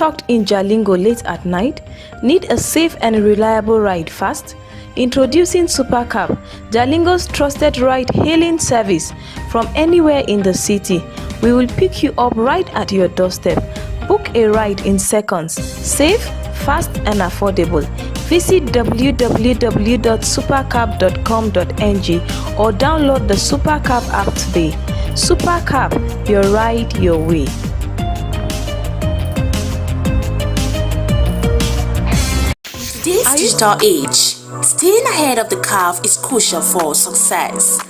stuck in Jalingo late at night? Need a safe and reliable ride fast? Introducing Supercab, Jalingo's trusted ride-hailing service from anywhere in the city. We will pick you up right at your doorstep. Book a ride in seconds. Safe, fast and affordable. Visit www.supercab.com.ng or download the Supercab app today. Supercab, your ride, your way. Today's digital age, staying ahead of the curve is crucial for success.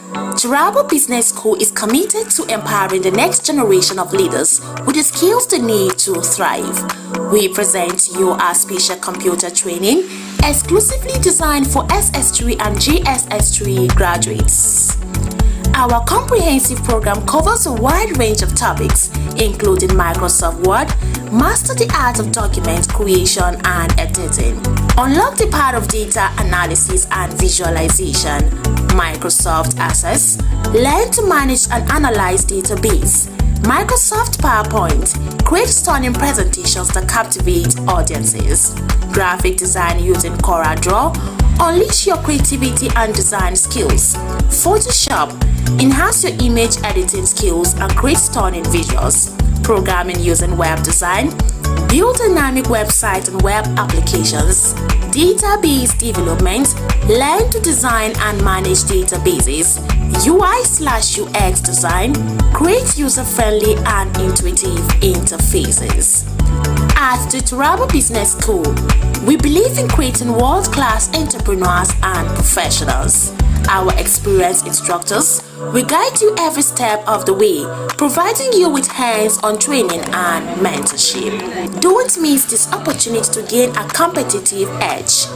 Taraba Business School is committed to empowering the next generation of leaders with the skills they need to thrive. We present to you our special computer training exclusively designed for SS3 and JSS3 graduates. Our comprehensive program covers a wide range of topics, including Microsoft Word, master the art of document creation and editing, unlock the power of data analysis and visualization, Microsoft Access, learn to manage and analyze database, Microsoft PowerPoint, create stunning presentations that captivate audiences, graphic design using CorelDRAW, unleash your creativity and design skills, Photoshop, enhance your image editing skills and create stunning visuals, programming using web design, build dynamic websites and web applications, database development, learn to design and manage databases, UI/UX design, create user-friendly and intuitive interfaces. At the Taraba Business School, we believe in creating world-class entrepreneurs and professionals. Our experienced instructors will guide you every step of the way, providing you with hands-on training and mentorship. Don't miss this opportunity to gain a competitive edge.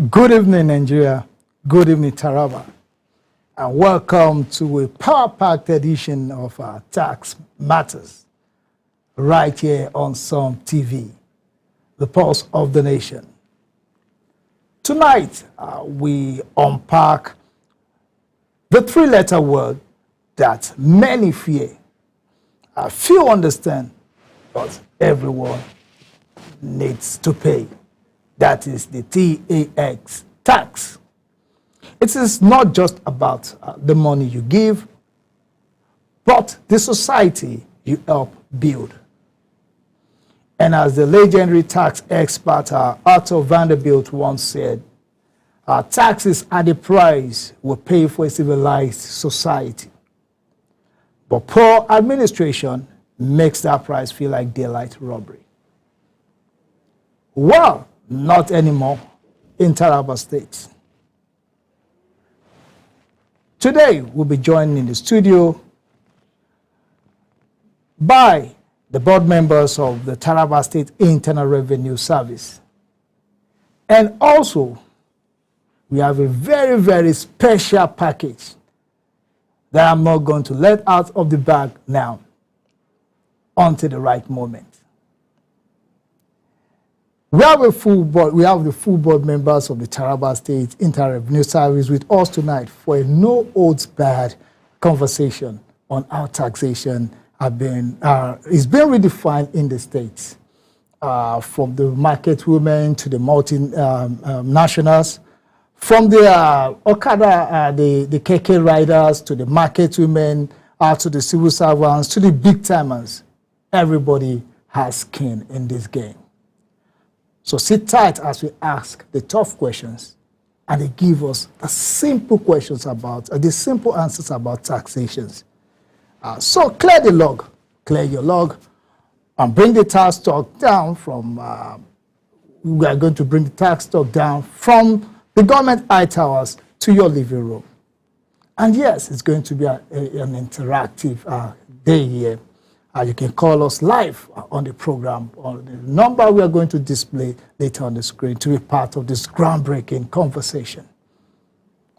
Good evening, Nigeria. Good evening, Taraba. And welcome to a power-packed edition of our Tax Matters, right here on Some TV, the pulse of the nation. Tonight, we unpack the three-letter word that many fear. Few understand, but everyone needs to pay. That is the TAX, tax. It is not just about the money you give, but the society you help build. And as the legendary tax expert Arthur Vanderbilt once said, taxes are the price we pay for a civilized society. But poor administration makes that price feel like daylight robbery. Well, not anymore in Taraba State. Today, we'll be joined in the studio by the board members of the Taraba State Internal Revenue Service. And also, we have a very, very special package that I'm not going to let out of the bag now until the right moment. We have the full board members of the Taraba State Internal Revenue Service with us tonight for a no-holds-barred conversation on how taxation is being redefined in the states, from the market women to the multinationals, from the Okada, the KK riders to the market women, to the civil servants, to the big timers. Everybody has skin in this game. So sit tight as we ask the tough questions and they give us the simple questions about, the simple answers about taxations. So clear your log, and bring the tax stock down from, we are going to bring the tax stock down from the government high towers to your living room. And yes, it's going to be an interactive day here. You can call us live on the program on the number we are going to display later on the screen to be part of this groundbreaking conversation.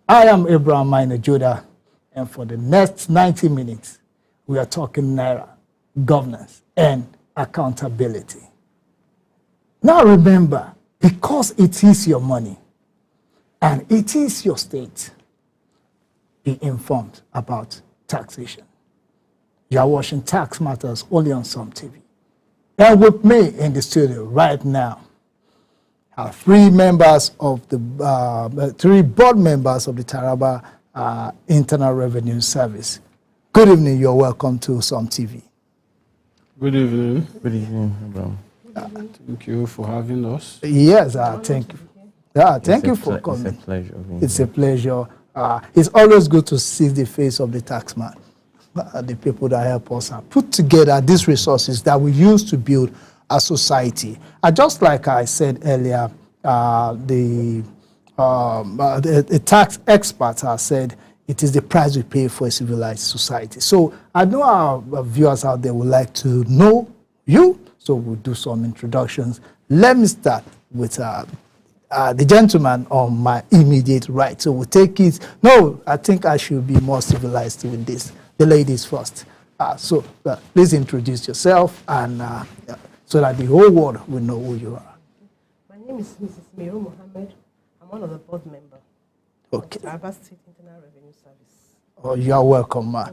I am Abraham Minor Judah, and for the next 90 minutes, we are talking Naira, governance, and accountability. Now remember, because it is your money and it is your state, be informed about taxation. You are watching Tax Matters only on Some TV. And with me in the studio right now are three board members of the Taraba Internal Revenue Service. Good evening. You're welcome to Some TV. Good evening. Good evening, Abraham. Thank you for having us. Yes, thank you. Thank you for coming. It's a pleasure. It's a pleasure. It's always good to see the face of the taxman, the people that help us put together these resources that we use to build a society. Just like I said earlier, the tax experts have said it is the price we pay for a civilized society. So I know our viewers out there would like to know you, so we'll do some introductions. Let me start with the gentleman on my immediate right. So we'll take it. No, I think I should be more civilized with this. The ladies first. So please introduce yourself and so that the whole world will know who you are. My name is Mrs. Miro Mohammed. I'm one of the board members of Taraba State Internal Revenue Service. Oh, you are welcome, ma.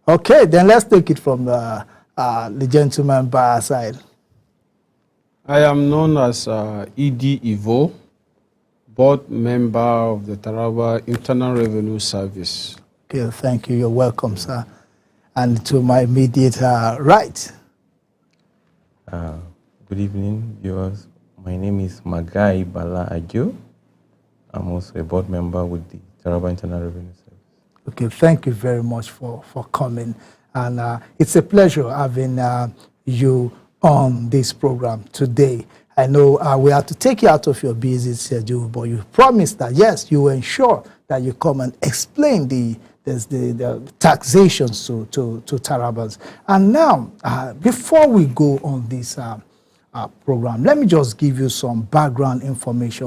Okay, then let's take it from the gentleman by our side. I am known as E.D. Ivo, board member of the Taraba Internal Revenue Service. Okay, thank you. You're welcome, sir. And to my immediate right. Good evening, viewers. My name is Magai Bala Ajo. I'm also a board member with the Taraba Internal Revenue Service. Okay, thank you very much for coming. And it's a pleasure having you on this program today. I know we have to take you out of your busy schedule, but you promised that, yes, you will ensure that you come and explain the taxations to Tarabans. And now, before we go on this program, let me just give you some background information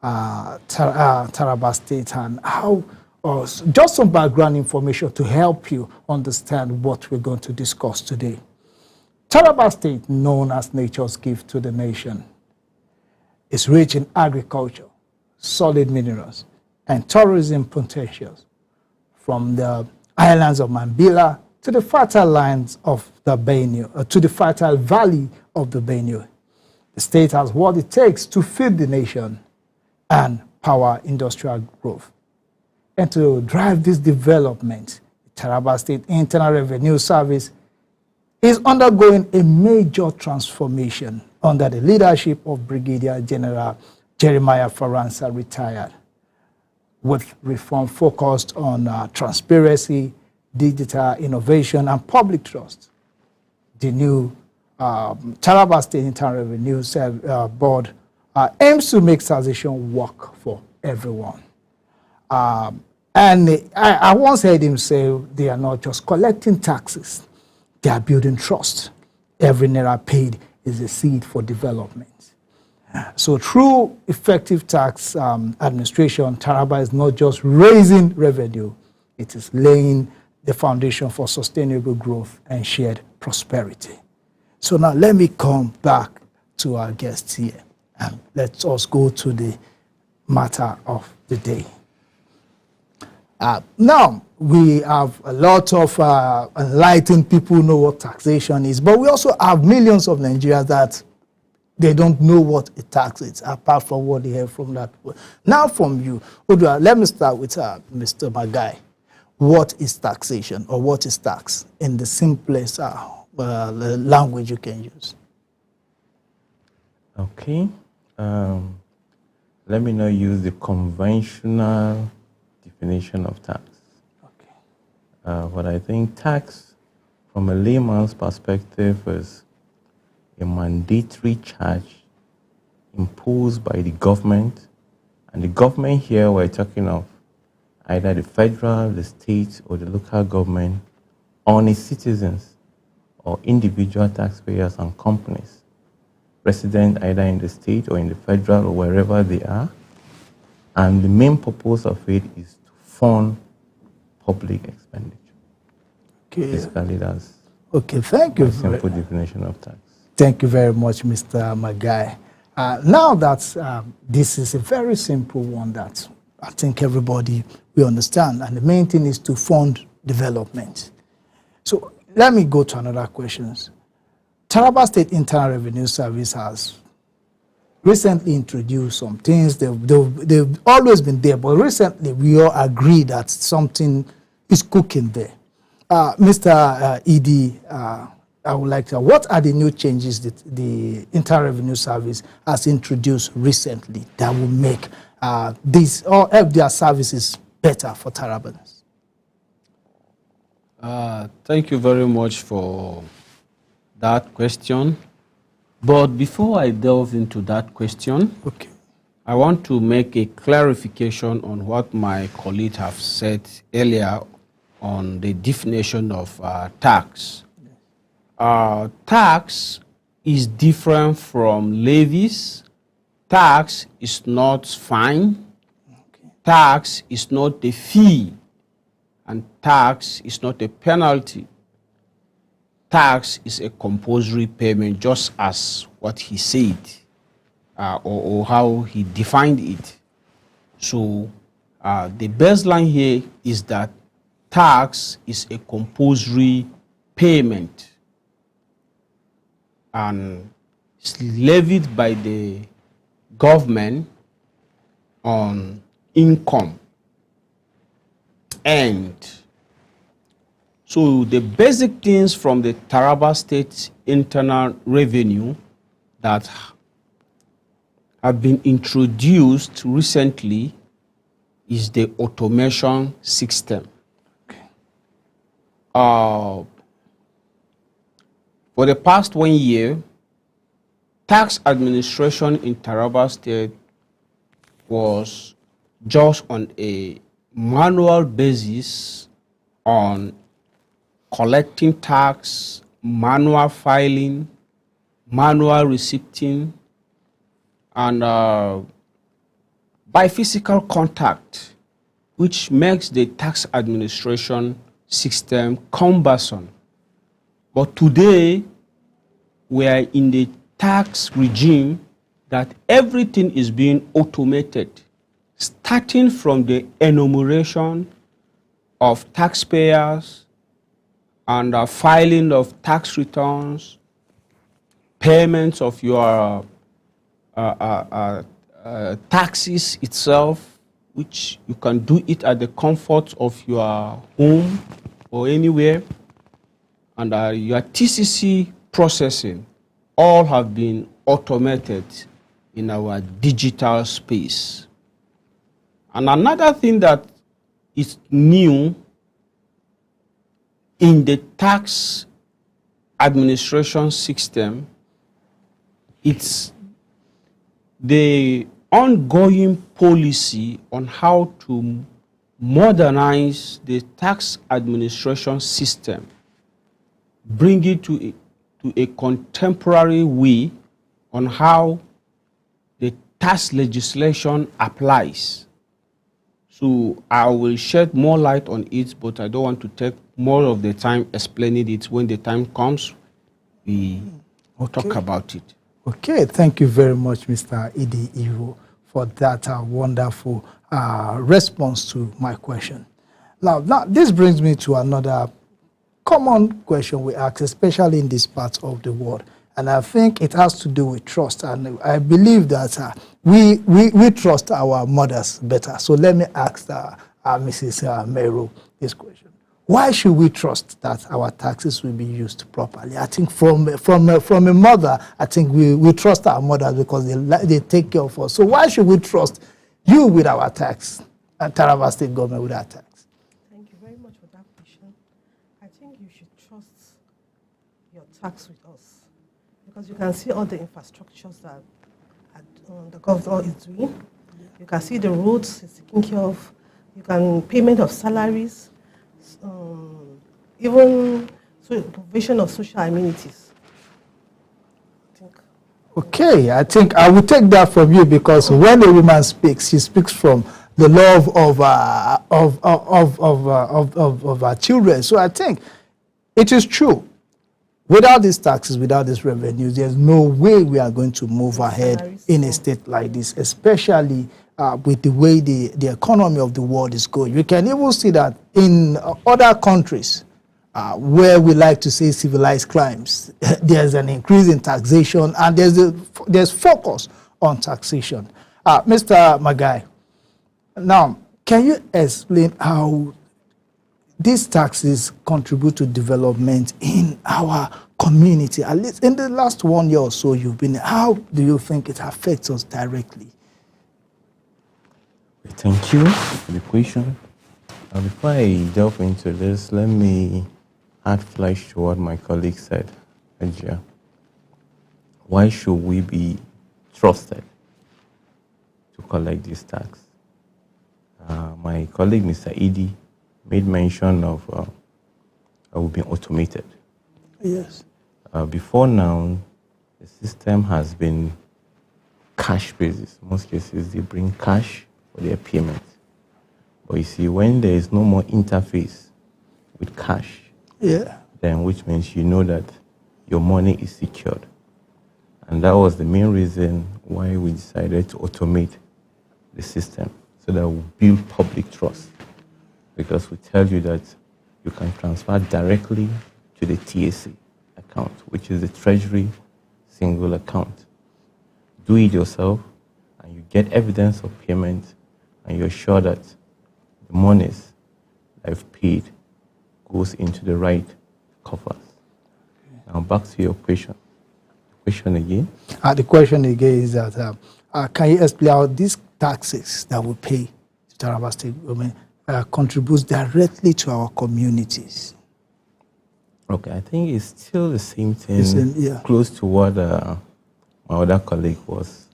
on Taraba State and how, just some background information to help you understand what we're going to discuss today. Taraba State, known as nature's gift to the nation, is rich in agriculture, solid minerals, and tourism potentials. From the islands of Mambila to the fertile lands of the Benue, to the fertile valley of the Benue. The state has what it takes to feed the nation and power industrial growth. And to drive this development, the Taraba State Internal Revenue Service is undergoing a major transformation under the leadership of Brigadier General Jeremiah Faransa, retired, with reform focused on transparency, digital innovation, and public trust. The new Taraba State Internal Revenue Board aims to make taxation work for everyone. And I once heard him say they are not just collecting taxes, they are building trust. Every naira paid is a seed for development. So through effective tax administration, Taraba is not just raising revenue, it is laying the foundation for sustainable growth and shared prosperity. So now let me come back to our guests here and let us go to the matter of the day. Now, we have a lot of enlightened people who know what taxation is, but we also have millions of Nigerians that they don't know what a tax is, apart from what they heard from that. Now from you, Odua, let me start with Mr. Magai. What is taxation, or what is tax, in the simplest language you can use? Okay. Let me now use the conventional definition of tax. Okay. But I think tax, from a layman's perspective, is a mandatory charge imposed by the government. And the government here, we're talking of either the federal, the state, or the local government on its citizens or individual taxpayers and companies resident either in the state or in the federal or wherever they are. And the main purpose of it is to fund public expenditure. Okay. Basically, that's okay, thank you. a simple definition of tax. Thank you very much, Mr. Magai. Now that this is a very simple one that I think everybody will understand, and the main thing is to fund development. So let me go to another question. Taraba State Internal Revenue Service has recently introduced some things. They've always been there, but recently we all agree that something is cooking there. Mr. Edie, I would like to, what are the new changes that the Internal Revenue Service has introduced recently that will make these or help their services better for Tarabans? Thank you very much for that question. But before I delve into that question, okay, I want to make a clarification on what my colleagues have said earlier on the definition of tax. Tax is different from levies. Tax is not fine. Okay. Tax is not a fee. And tax is not a penalty. Tax is a compulsory payment, just as what he said, or how he defined it. So the baseline here is that tax is a compulsory payment and it's levied by the government on income. And so the basic things from the Taraba State Internal Revenue that have been introduced recently is the automation system. Okay. For the past 1 year, tax administration in Taraba State was just on a manual basis on collecting tax, manual filing, manual receipting, and by physical contact, which makes the tax administration system cumbersome. But today, we are in the tax regime that everything is being automated, starting from the enumeration of taxpayers and filing of tax returns, payments of your taxes itself, which you can do it at the comfort of your home or anywhere, and your TCC processing, all have been automated in our digital space. And another thing that is new in the tax administration system, it's the ongoing policy on how to modernize the tax administration system, bring it to a contemporary way on how the tax legislation applies. So I will shed more light on it, but I don't want to take more of the time explaining it. When the time comes, we talk about it. Okay, thank you very much, Mr. Edie Ivo, for that wonderful response to my question. Now, this brings me to another common question we ask, especially in this part of the world. And I think it has to do with trust. And I believe that we trust our mothers better. So let me ask Mrs. Mero this question. Why should we trust that our taxes will be used properly? I think from a mother, I think we trust our mothers because they take care of us. So why should we trust you with our tax and Taraba State government with our tax? Thank you very much for that question. I think you should trust your tax with us because you can see all the infrastructures that the government is doing. You can see the roads it's taking care of. You can payment of salaries. Even provision of social amenities. Okay, I think I will take that from you because when a woman speaks, she speaks from the love of our children. So I think it is true. Without these taxes, without these revenues, there's no way we are going to move ahead in a state like this, especially with the way the economy of the world is going. You can even see that in other countries where we like to say civilized crimes, there's an increase in taxation and there's focus on taxation. Mr. Magai, now, can you explain how these taxes contribute to development in our community? At least in the last 1 year or so you've been, how do you think it affects us directly? Thank you for the question. Before I delve into this, let me add flesh to what my colleague said earlier. Why should we be trusted to collect this tax? My colleague, Mr. Edie, made mention of being automated. Yes. Before now, the system has been cash basis. In most cases, they bring cash for their payment. But you see, when there is no more interface with cash, then which means you know that your money is secured. And that was the main reason why we decided to automate the system, so that we build public trust. Because we tell you that you can transfer directly to the TSA account, which is the Treasury single account. Do it yourself, and you get evidence of payment, and you're sure that the monies I've paid goes into the right coffers. Now back to your question. The question again? The question again is that can you explain how these taxes that we pay to Taraba State government contributes directly to our communities? Okay, I think it's still the same thing, close to what my other colleague was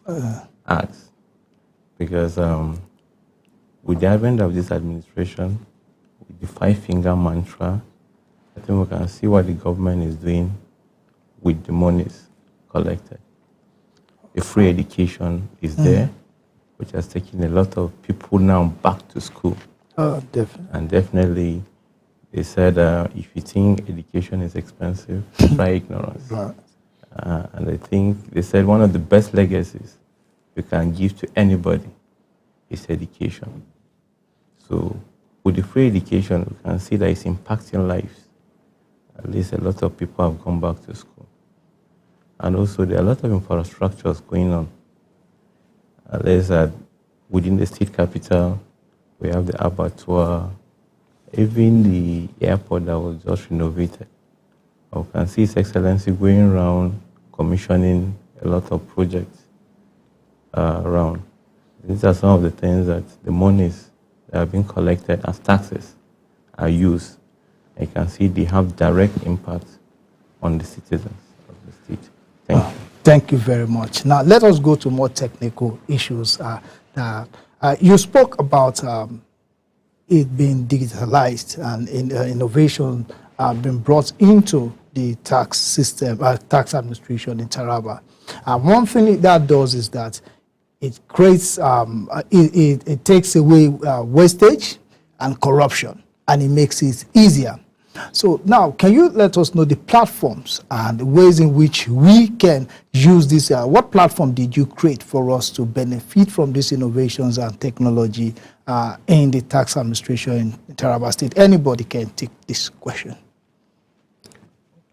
asked. Because with the advent of this administration, with the five-finger mantra, I think we can see what the government is doing with the monies collected. The free education is there, which has taken a lot of people now back to school. Definitely. And definitely, they said, if you think education is expensive, try ignorance. Right. And I think they said one of the best legacies you can give to anybody is education. So with the free education, we can see that it's impacting lives. At least a lot of people have gone back to school. And also there are a lot of infrastructures going on. There's within the state capital, we have the abattoir, even the airport that was just renovated. We can see His Excellency going around commissioning a lot of projects around. These are some of the things that the monies that have been collected as taxes are used. And you can see they have direct impact on the citizens of the state. Thank you. Thank you very much. Now, let us go to more technical issues. You spoke about it being digitalized and innovation being brought into the tax system, tax administration in Taraba. One thing that does is that it creates, it takes away wastage and corruption, and it makes it easier. So now, can you let us know the platforms and the ways in which we can use this? What platform did you create for us to benefit from these innovations and technology in the tax administration in Taraba State? Anybody can take this question.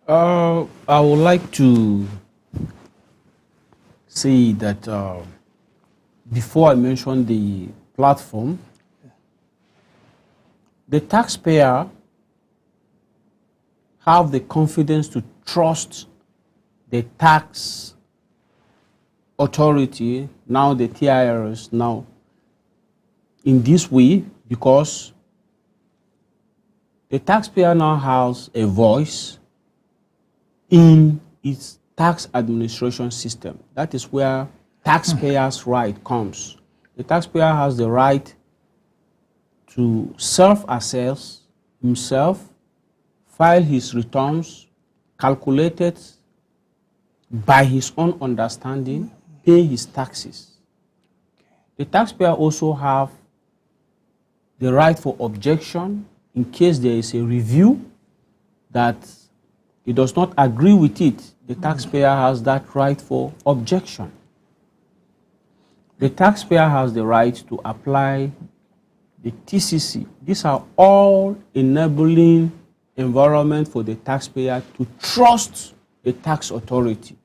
I would like to say that before I mention the platform, the taxpayer have the confidence to trust the tax authority, now the TIRS, now in this way, because the taxpayer now has a voice in its tax administration system. That is where taxpayer's right comes. The taxpayer has the right to self-assess himself, file his returns, calculated by his own understanding, pay his taxes. The taxpayer also have the right for objection in case there is a review that he does not agree with it, the taxpayer has that right for objection. The taxpayer has the right to apply the TCC. These are all enabling environment for the taxpayer to trust the tax authority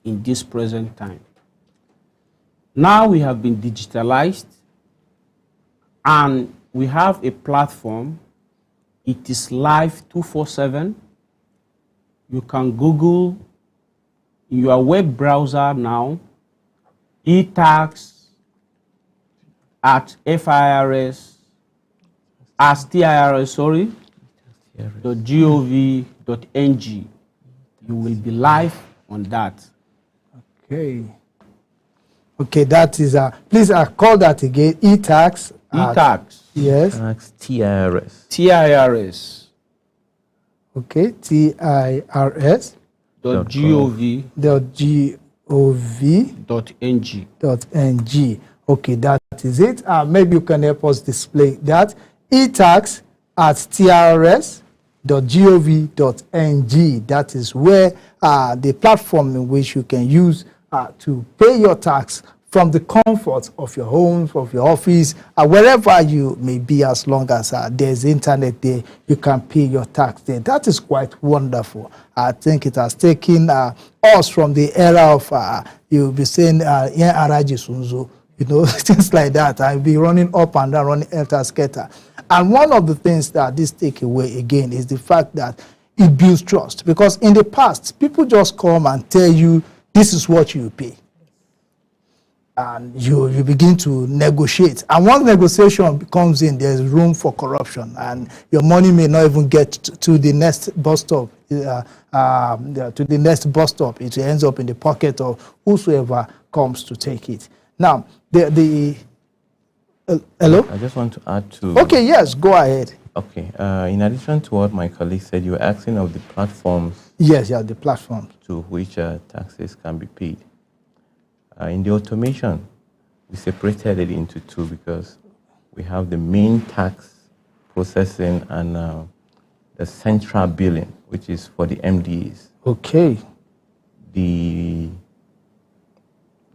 in this present time. Now we have been digitalized and we have a platform. It is live 247. You can Google in your web browser now, e-tax at FIRS, as TIRS, sorry, .gov.ng. You will be live on that. Okay. Okay, that is please call that again. E-tax. E-tax. Yes. Tax TIRS. TIRS. Okay, TIRS. .gov.ng. Okay, that is it. Maybe you can help us display that. E-tax at TIRS.gov.ng. That is where the platform in which you can use to pay your tax from the comfort of your home, of your office, wherever you may be, as long as there's internet there, you can pay your tax there. That is quite wonderful. I think it has taken us from the era of, you'll be saying, things like that. I'll be running up and down, running helter-skelter. And one of the things that this take away again is the fact that it builds trust. Because in the past, people just come and tell you, this is what you pay. And you begin to negotiate. And once negotiation comes in, there's room for corruption. And your money may not even get to the next bus stop. To the next bus stop. It ends up in the pocket of whosoever comes to take it. Now, hello? I just want to add to... Okay, yes, go ahead. Okay. In addition to what my colleague said, you were asking of the platforms... Yes, yeah, the platforms. ...to which taxes can be paid. In the automation, we separated it into two because we have the main tax processing and the central billing, which is for the MDAs. Okay. The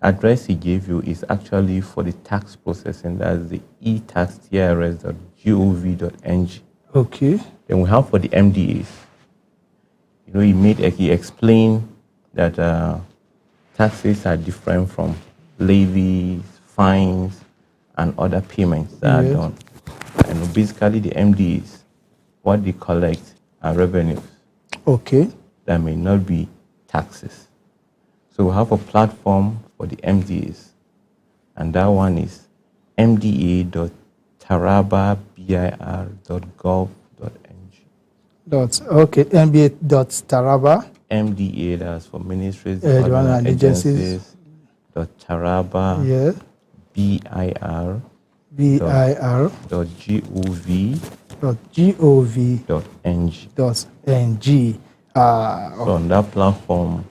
address he gave you is actually for the tax processing. That's the etaxtirs.gov.ng. Okay. Then we have for the MDAs. He explained that taxes are different from levies, fines, and other payments that are done. And basically the MDAs, what they collect are revenues. Okay. That may not be taxes. So we have a platform for the MDAs, and that one is mda.tarababir.gov.ng. Okay, mda.taraba. MDA, that's for Ministries and Agencies. Taraba. Yeah. BIR. BIR.gov.ng. So on that platform,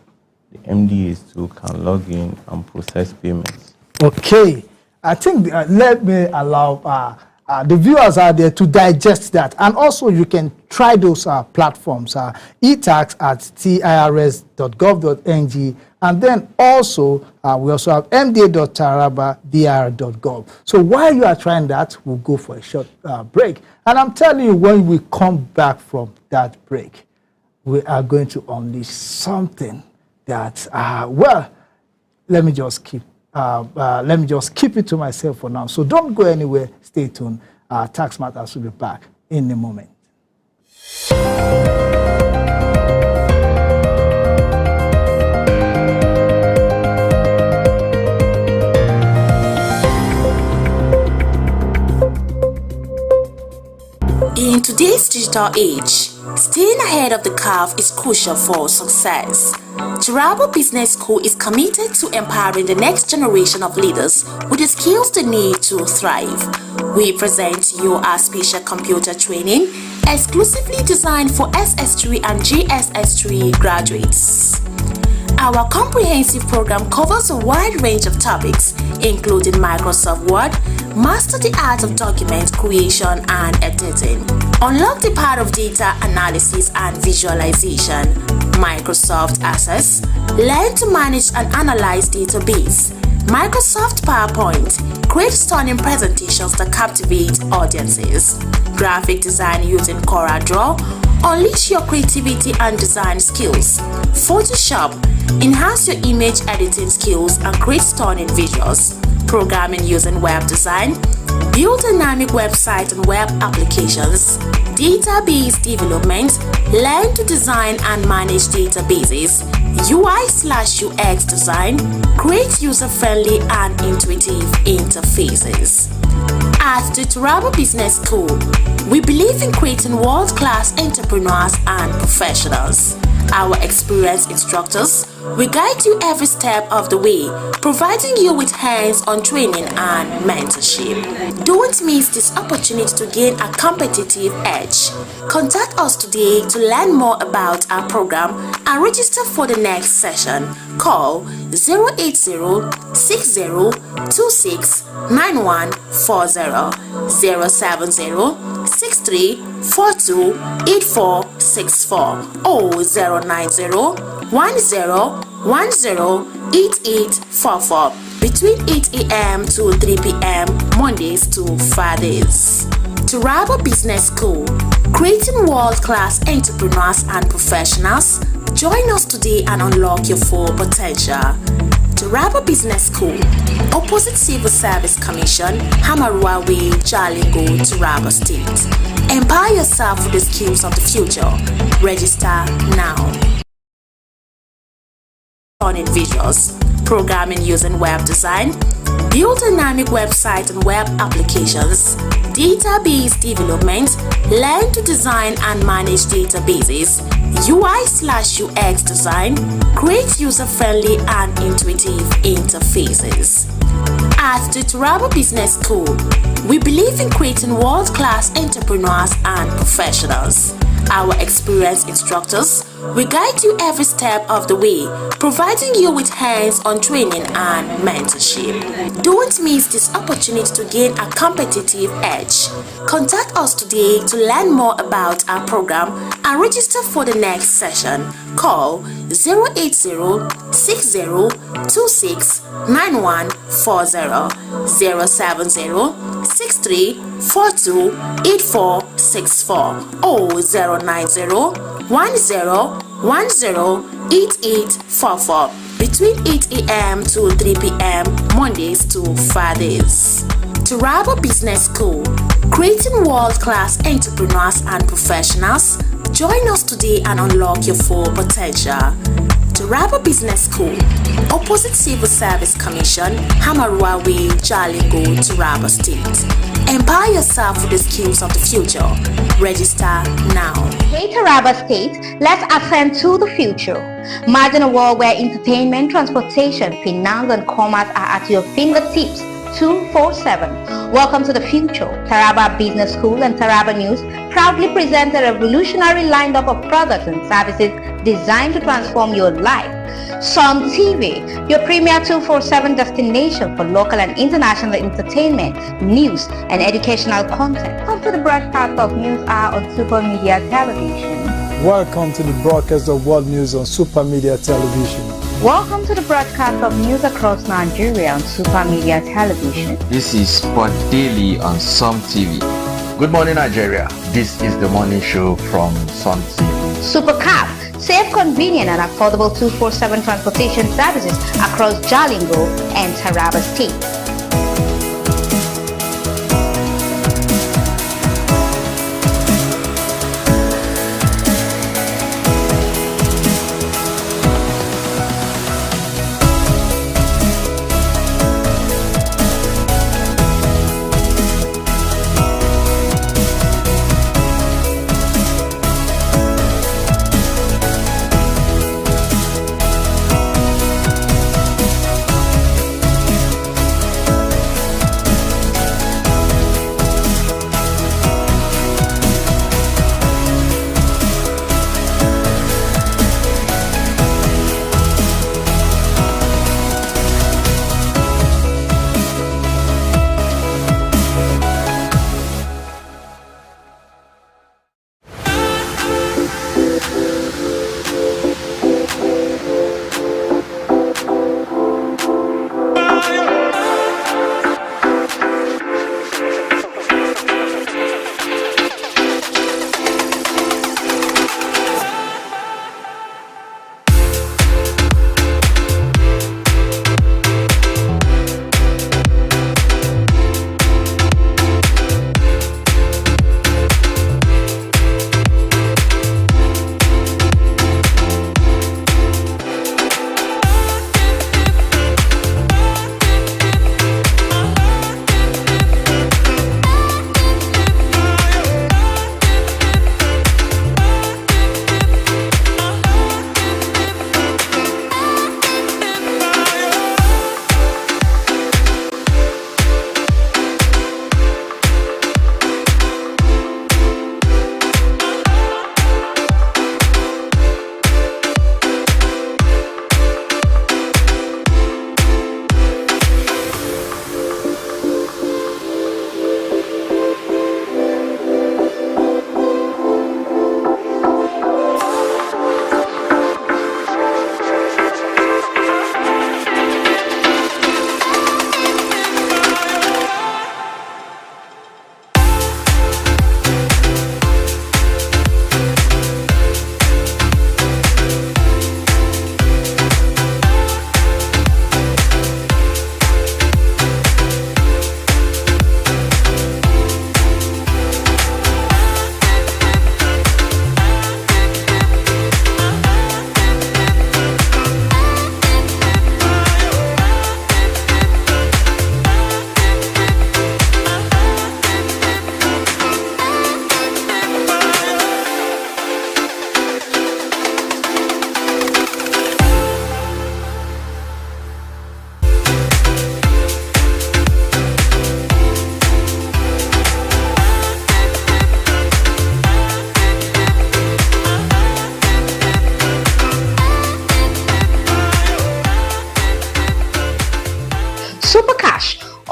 the MDAs too can log in and process payments. Okay. I think let me allow the viewers out there to digest that. And also you can try those platforms, e-tax at tirs.gov.ng. And then also, we also have mda.tarababir.gov. So while you are trying that, we'll go for a short break. And I'm telling you, when we come back from that break, we are going to unleash something that, well, let me just keep it to myself for now. So don't go anywhere. Stay tuned. Tax Matters will be back in a moment. In today's digital age, staying ahead of the curve is crucial for success. Taraba Business School is committed to empowering the next generation of leaders with the skills they need to thrive. We present you our special computer training exclusively designed for SS3 and GSS3 graduates. Our comprehensive program covers a wide range of topics, including Microsoft Word, master the art of document creation and editing, unlock the power of data analysis and visualization, Microsoft Access, learn to manage and analyze database, Microsoft PowerPoint, create stunning presentations that captivate audiences, graphic design using CorelDRAW, unleash your creativity and design skills, Photoshop, enhance your image editing skills and create stunning visuals, programming using web design, build dynamic websites and web applications, database development, learn to design and manage databases, UI/UX design, create user-friendly and intuitive interfaces. At the Taraba Business School, we believe in creating world-class entrepreneurs and professionals. Our experienced instructors will guide you every step of the way, providing you with hands-on training and mentorship. Don't miss this opportunity to gain a competitive edge. Contact us today to learn more about our program and register for the next session. Call 080-6026-9140, 070-6342-8464 or 090-1010-8844 between 8 a.m. to 3 p.m. Mondays to Fridays. Taraba Business School, creating world-class entrepreneurs and professionals. Join us today and unlock your full potential. Taraba Business School, opposite Civil Service Commission, Hamarua Way, Jalingo, Taraba State. Empower yourself with the skills of the future. Register now. In visuals, programming using web design, build dynamic websites and web applications, database development, learn to design and manage databases, UI/UX design, create user-friendly and intuitive interfaces. At the Taraba Business School, we believe in creating world-class entrepreneurs and professionals. Our experienced instructors will guide you every step of the way, providing you with hands-on training and mentorship. Don't miss this opportunity to gain a competitive edge. Contact us today to learn more about our program and register for the next session. Call 080-6026-9140, 070-6342-8464 or 090-1010-8844 between 8 a.m. to 3 p.m. Mondays to Fridays. Taraba Business School, creating world-class entrepreneurs and professionals. Join us today and unlock your full potential. Taraba Business School, opposite Civil Service Commission, Hamarua Way, Jalingo, Taraba State. Empower yourself with the skills of the future. Register now. Hey Taraba State, let's ascend to the future. Imagine a world where entertainment, transportation, finance and commerce are at your fingertips 24/7. Welcome to the future. Taraba Business School and Taraba News proudly present a revolutionary lineup of products and services designed to transform your life. Sun TV, your premier 24/7 destination for local and international entertainment, news and educational content. Come to the broadcast of News Hour on Super Media Television. Welcome to the broadcast of World News on Super Media Television. Welcome to the broadcast of news across Nigeria on Super Media Television. This is Sport Daily on Sun TV. Good morning, Nigeria. This is the morning show from Sun TV. Super Cab, safe, convenient and affordable 24/7 transportation services across Jalingo and Taraba State.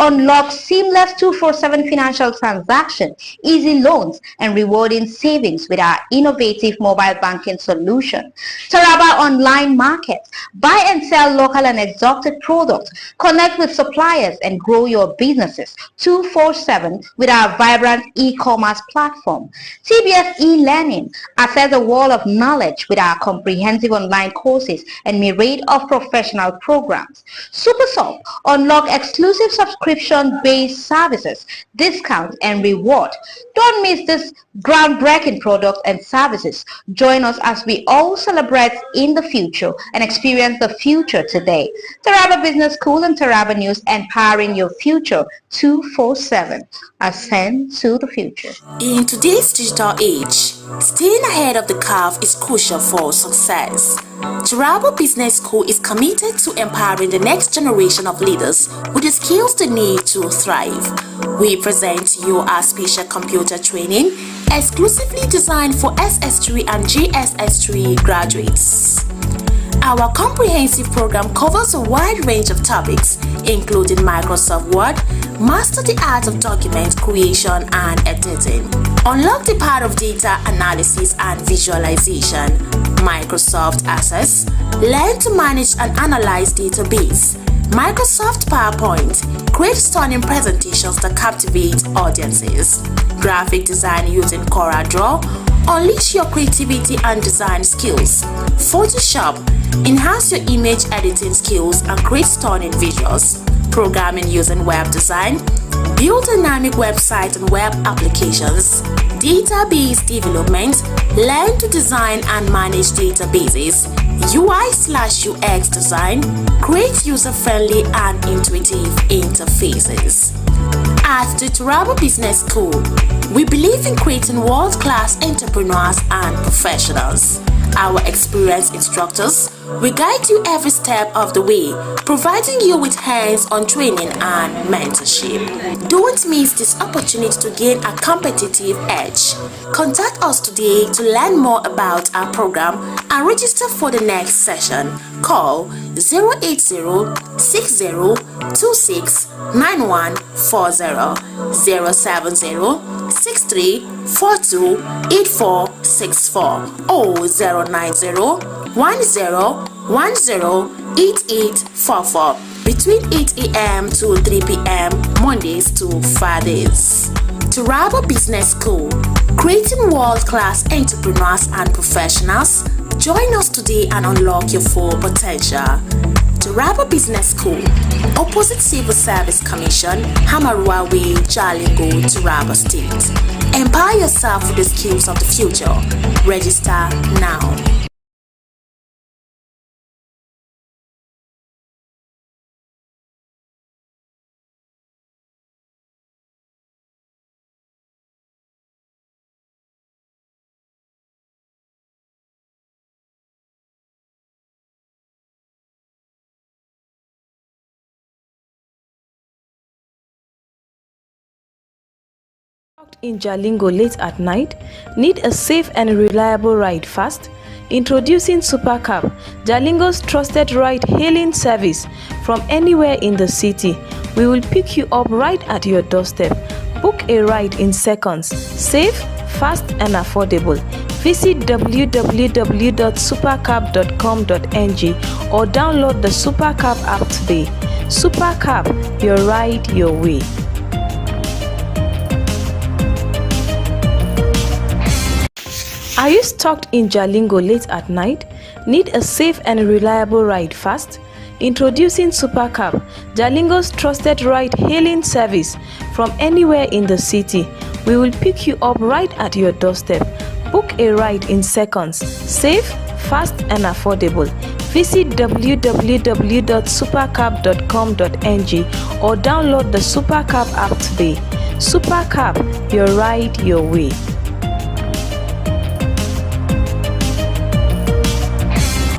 unlock seamless 24/7 financial transaction, easy loans, and rewarding savings with our innovative mobile banking solution. Taraba Online Markets. Buy and sell local and exotic products. Connect with suppliers and grow your businesses 24/7 with our vibrant e-commerce platform. TBS e-learning. Access a wall of knowledge with our comprehensive online courses and myriad of professional programs. Supersoft. Unlock exclusive subscription-based services, discounts, and reward. Don't miss this groundbreaking products and services. Join us as we all celebrate in the future and experience the future today. Taraba Business School and Taraba News, empowering your future 24/7. Ascend to the future. In today's digital age, staying ahead of the curve is crucial for success. Taraba Business School is committed to empowering the next generation of leaders with the skills they need to thrive. We present to you our special computer training exclusively designed for SS3 and JSS3 graduates. Our comprehensive program covers a wide range of topics, including Microsoft Word, master the art of document creation and editing, unlock the power of data analysis and visualization, Microsoft Access, learn to manage and analyze database, Microsoft PowerPoint, create stunning presentations that captivate audiences, graphic design using CorelDRAW, unleash your creativity and design skills, Photoshop, enhance your image editing skills and create stunning visuals, programming using web design, build dynamic websites and web applications, database development, learn to design and manage databases, UI/UX design, create user-friendly and intuitive interfaces. At the Taraba Business School, we believe in creating world-class entrepreneurs and professionals. Our experienced instructors will guide you every step of the way, providing you with hands-on training and mentorship. Don't miss this opportunity to gain a competitive edge. Contact us today to learn more about our program and register for the next session. Call 080-6026-9140, 070-6342-8464, or 090-1010-8844 between 8 a.m. to 3 p.m. Mondays to Fridays. Taraba Business School, creating world-class entrepreneurs and professionals. Join us today and unlock your full potential. Taraba Business School, opposite Civil Service Commission, Hamarua Way, Jalingo, Taraba State. Empower yourself with the skills of the future. Register now. In Jalingo late at night, need a safe and reliable ride fast? Introducing Supercab, Jalingo's trusted ride-hailing service from anywhere in the city. We will pick you up right at your doorstep. Book a ride in seconds, safe, fast and affordable. Visit www.supercab.com.ng or download the Supercab app today. Supercab, your ride, your way. Are you stuck in Jalingo late at night? Need a safe and reliable ride fast? Introducing Supercab, Jalingo's trusted ride-hailing service from anywhere in the city. We will pick you up right at your doorstep. Book a ride in seconds, safe, fast and affordable. Visit www.supercab.com.ng or download the Supercab app today. Supercab, your ride, your way.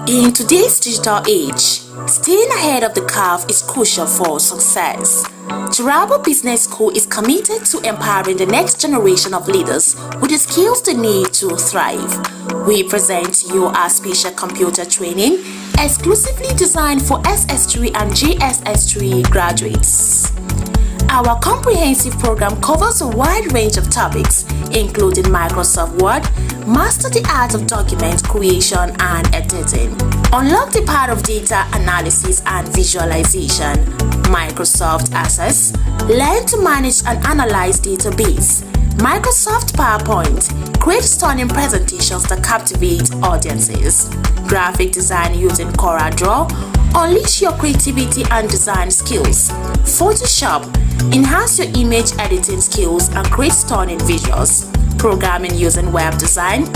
In today's digital age, staying ahead of the curve is crucial for success. Taraba Business School is committed to empowering the next generation of leaders with the skills they need to thrive. We present to you our special computer training exclusively designed for SS3 and JSS3 graduates. Our comprehensive program covers a wide range of topics, including Microsoft Word, master the art of document creation and editing, unlock the power of data analysis and visualization, Microsoft Access, learn to manage and analyze database, Microsoft PowerPoint, create stunning presentations that captivate audiences, graphic design using CorelDRAW, unleash your creativity and design skills, Photoshop, enhance your image editing skills and create stunning visuals, programming using web design,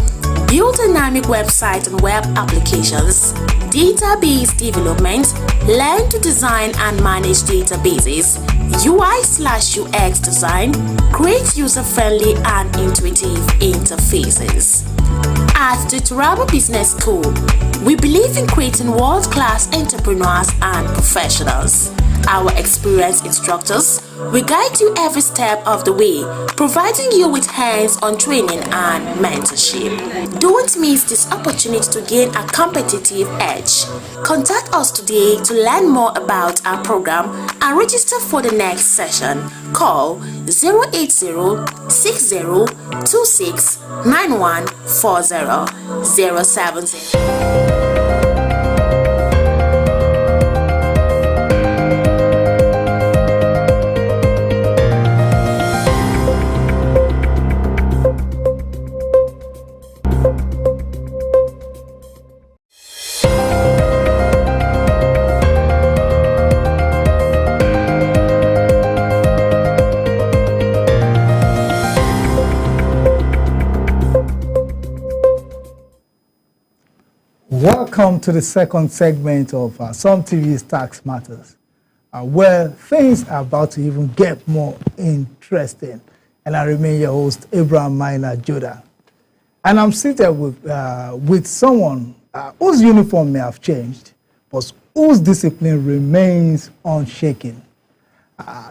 build dynamic websites and web applications, database development, learn to design and manage databases, UI/UX design, create user-friendly and intuitive interfaces. At the Taraba Business School, we believe in creating world-class entrepreneurs and professionals. Our experienced instructors will guide you every step of the way, providing you with hands-on training and mentorship. Don't miss this opportunity to gain a competitive edge. Contact us today to learn more about our program and register for the next session. Call 080-6026-9140 070. Welcome to the second segment of Some TV's Tax Matters, where things are about to even get more interesting. And I remain your host, Abraham Minor Jordan. And I'm seated with someone whose uniform may have changed, but whose discipline remains unshaken.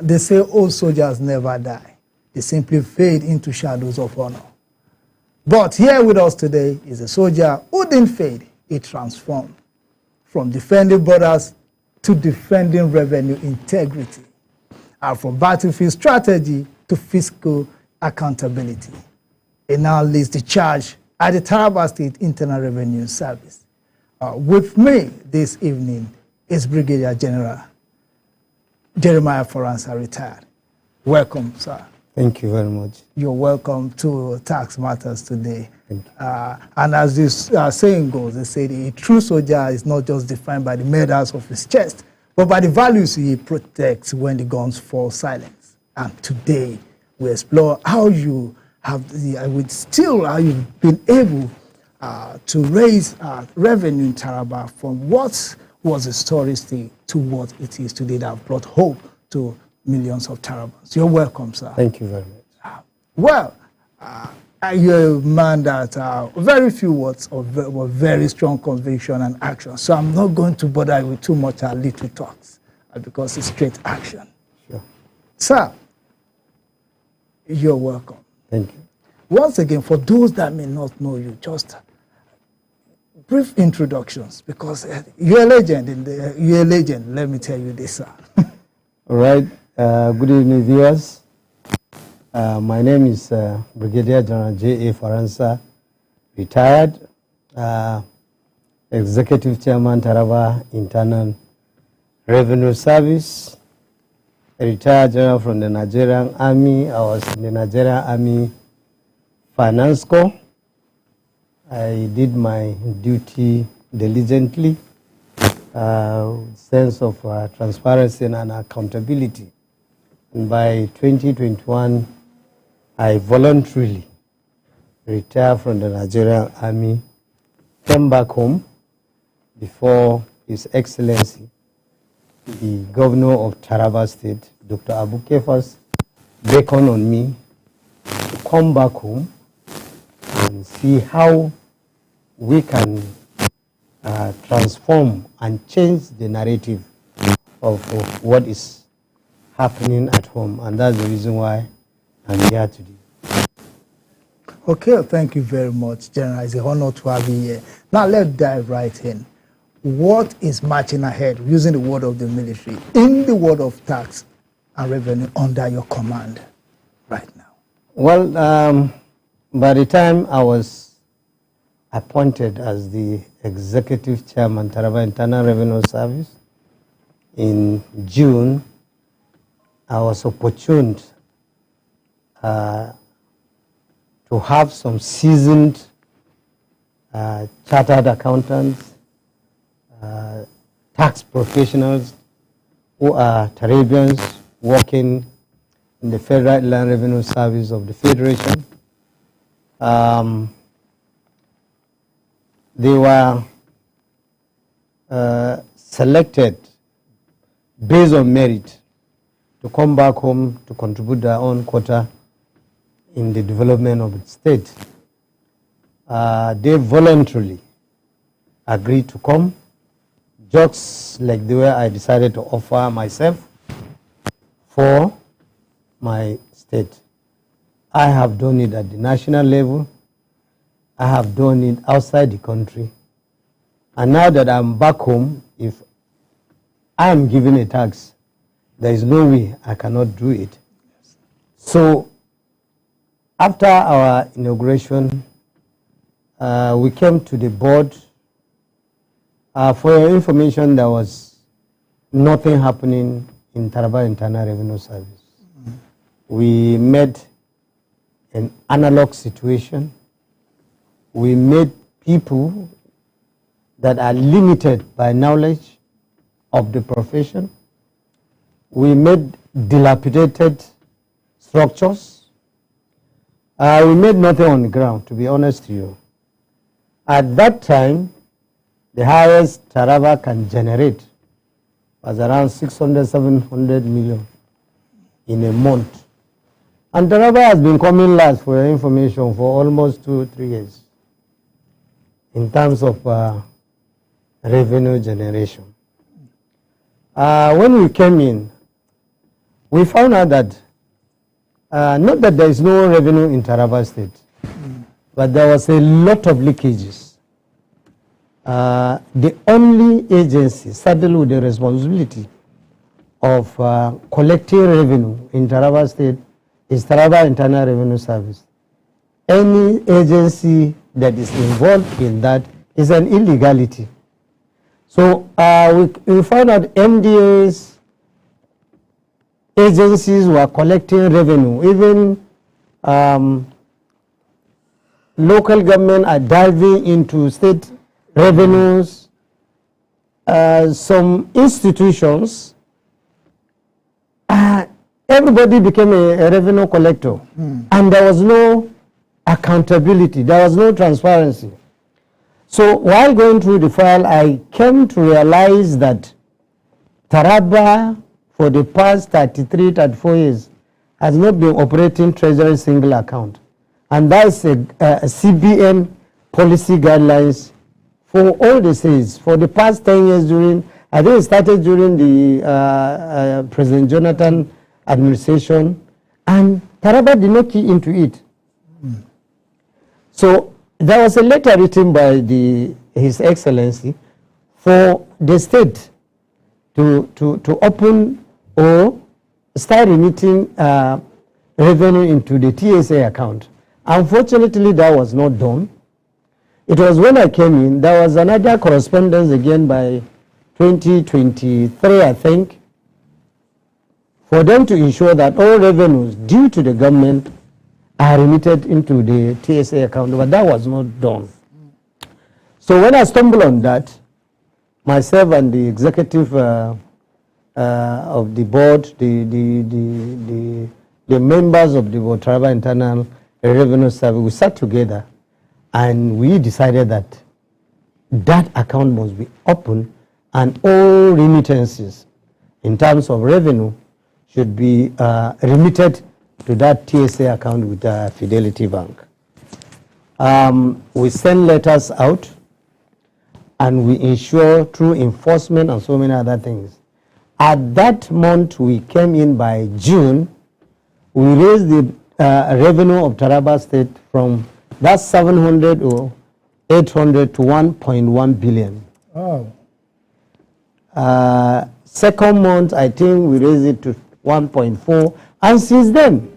They say old soldiers never die. They simply fade into shadows of honor. But here with us today is a soldier who didn't fade. It transformed from defending borders to defending revenue integrity, and from battlefield strategy to fiscal accountability. It now leads the charge at the Taraba State Internal Revenue Service. With me this evening is Brigadier General Jeremiah Faransa, retired. Welcome, sir. Thank you very much. You're welcome to Tax Matters today. And as this saying goes, they say a true soldier is not just defined by the medals of his chest, but by the values he protects when the guns fall silent. And today, we explore how you have how you've been able to raise revenue in Taraba from what was historically to what it is today that have brought hope to millions of Tarabans. You're welcome, sir. Thank you very much. Well, you're a man that very few words of very strong conviction and action. So I'm not going to bother you with too much little talks because it's straight action. Sure. Sir, you're welcome. Thank you. Once again, for those that may not know you, just brief introductions because you're a legend. You're a legend. Let me tell you this, sir. All right. Good evening, viewers. My name is Brigadier General J.A. Faransa, retired, Executive Chairman, Taraba Internal Revenue Service, a retired general from the Nigerian Army. I was in the Nigerian Army Finance Corps. I did my duty diligently, sense of transparency and accountability. And by 2021, I voluntarily retired from the Nigerian Army, came back home before His Excellency, the Governor of Taraba State, Dr. Abu Kefas, beckoned on me to come back home and see how we can transform and change the narrative of what is happening at home. And that's the reason why I'm here today. Okay, thank you very much, General. It's an honor to have you here. Now let's dive right in. What is marching ahead, using the word of the military, in the world of tax and revenue under your command right now? Well, by the time I was appointed as the executive chairman, Taraba Internal Revenue Service, in June, I was opportuned to have some seasoned chartered accountants, tax professionals who are Tarabians working in the Federal Inland Revenue Service of the Federation. They were selected based on merit to come back home to contribute their own quota in the development of the state. They voluntarily agreed to come, just like the way I decided to offer myself for my state. I have done it at the national level. I have done it outside the country. And now that I'm back home, if I am given a tax, there is no way I cannot do it. So after our inauguration, we came to the board. For your information, there was nothing happening in Taraba Internal Revenue Service. We made an analog situation. We made people that are limited by knowledge of the profession. We made dilapidated structures. We made nothing on the ground, to be honest to you. At that time, the highest Taraba can generate was around 600, 700 million in a month. And Taraba has been coming last, for your information, for almost 2 or 3 years in terms of revenue generation. When we came in, we found out that not that there is no revenue in Taraba State, but there was a lot of leakages. The only agency saddled with the responsibility of collecting revenue in Taraba State is Taraba Internal Revenue Service. Any agency that is involved in that is an illegality. So we found out MDAs, agencies were collecting revenue. Even local government are diving into state revenues. Some institutions, everybody became a revenue collector. And there was no accountability. There was no transparency. So while going through the file, I came to realize that Taraba, for the past 33, 34 years, has not been operating Treasury single account. And that's a CBN policy guidelines for all the states. For the past 10 years during, I think it started during the President Jonathan administration, and Taraba did not key into it. So there was a letter written by His Excellency for the state to open or start remitting revenue into the TSA account. Unfortunately, that was not done. It was when I came in, there was another correspondence again by 2023, I think, for them to ensure that all revenues due to the government are remitted into the TSA account, but that was not done. So when I stumbled on that, myself and the executive of the board, the members of the Taraba Internal Revenue Service, we sat together and we decided that that account must be open and all remittances in terms of revenue should be remitted to that TSA account with Fidelity Bank. We send letters out and we ensure through enforcement and so many other things. At that month, we came in by June, we raised the revenue of Taraba State from that 700 or 800 to 1.1 billion. Oh. Second month, I think we raised it to 1.4, and since then,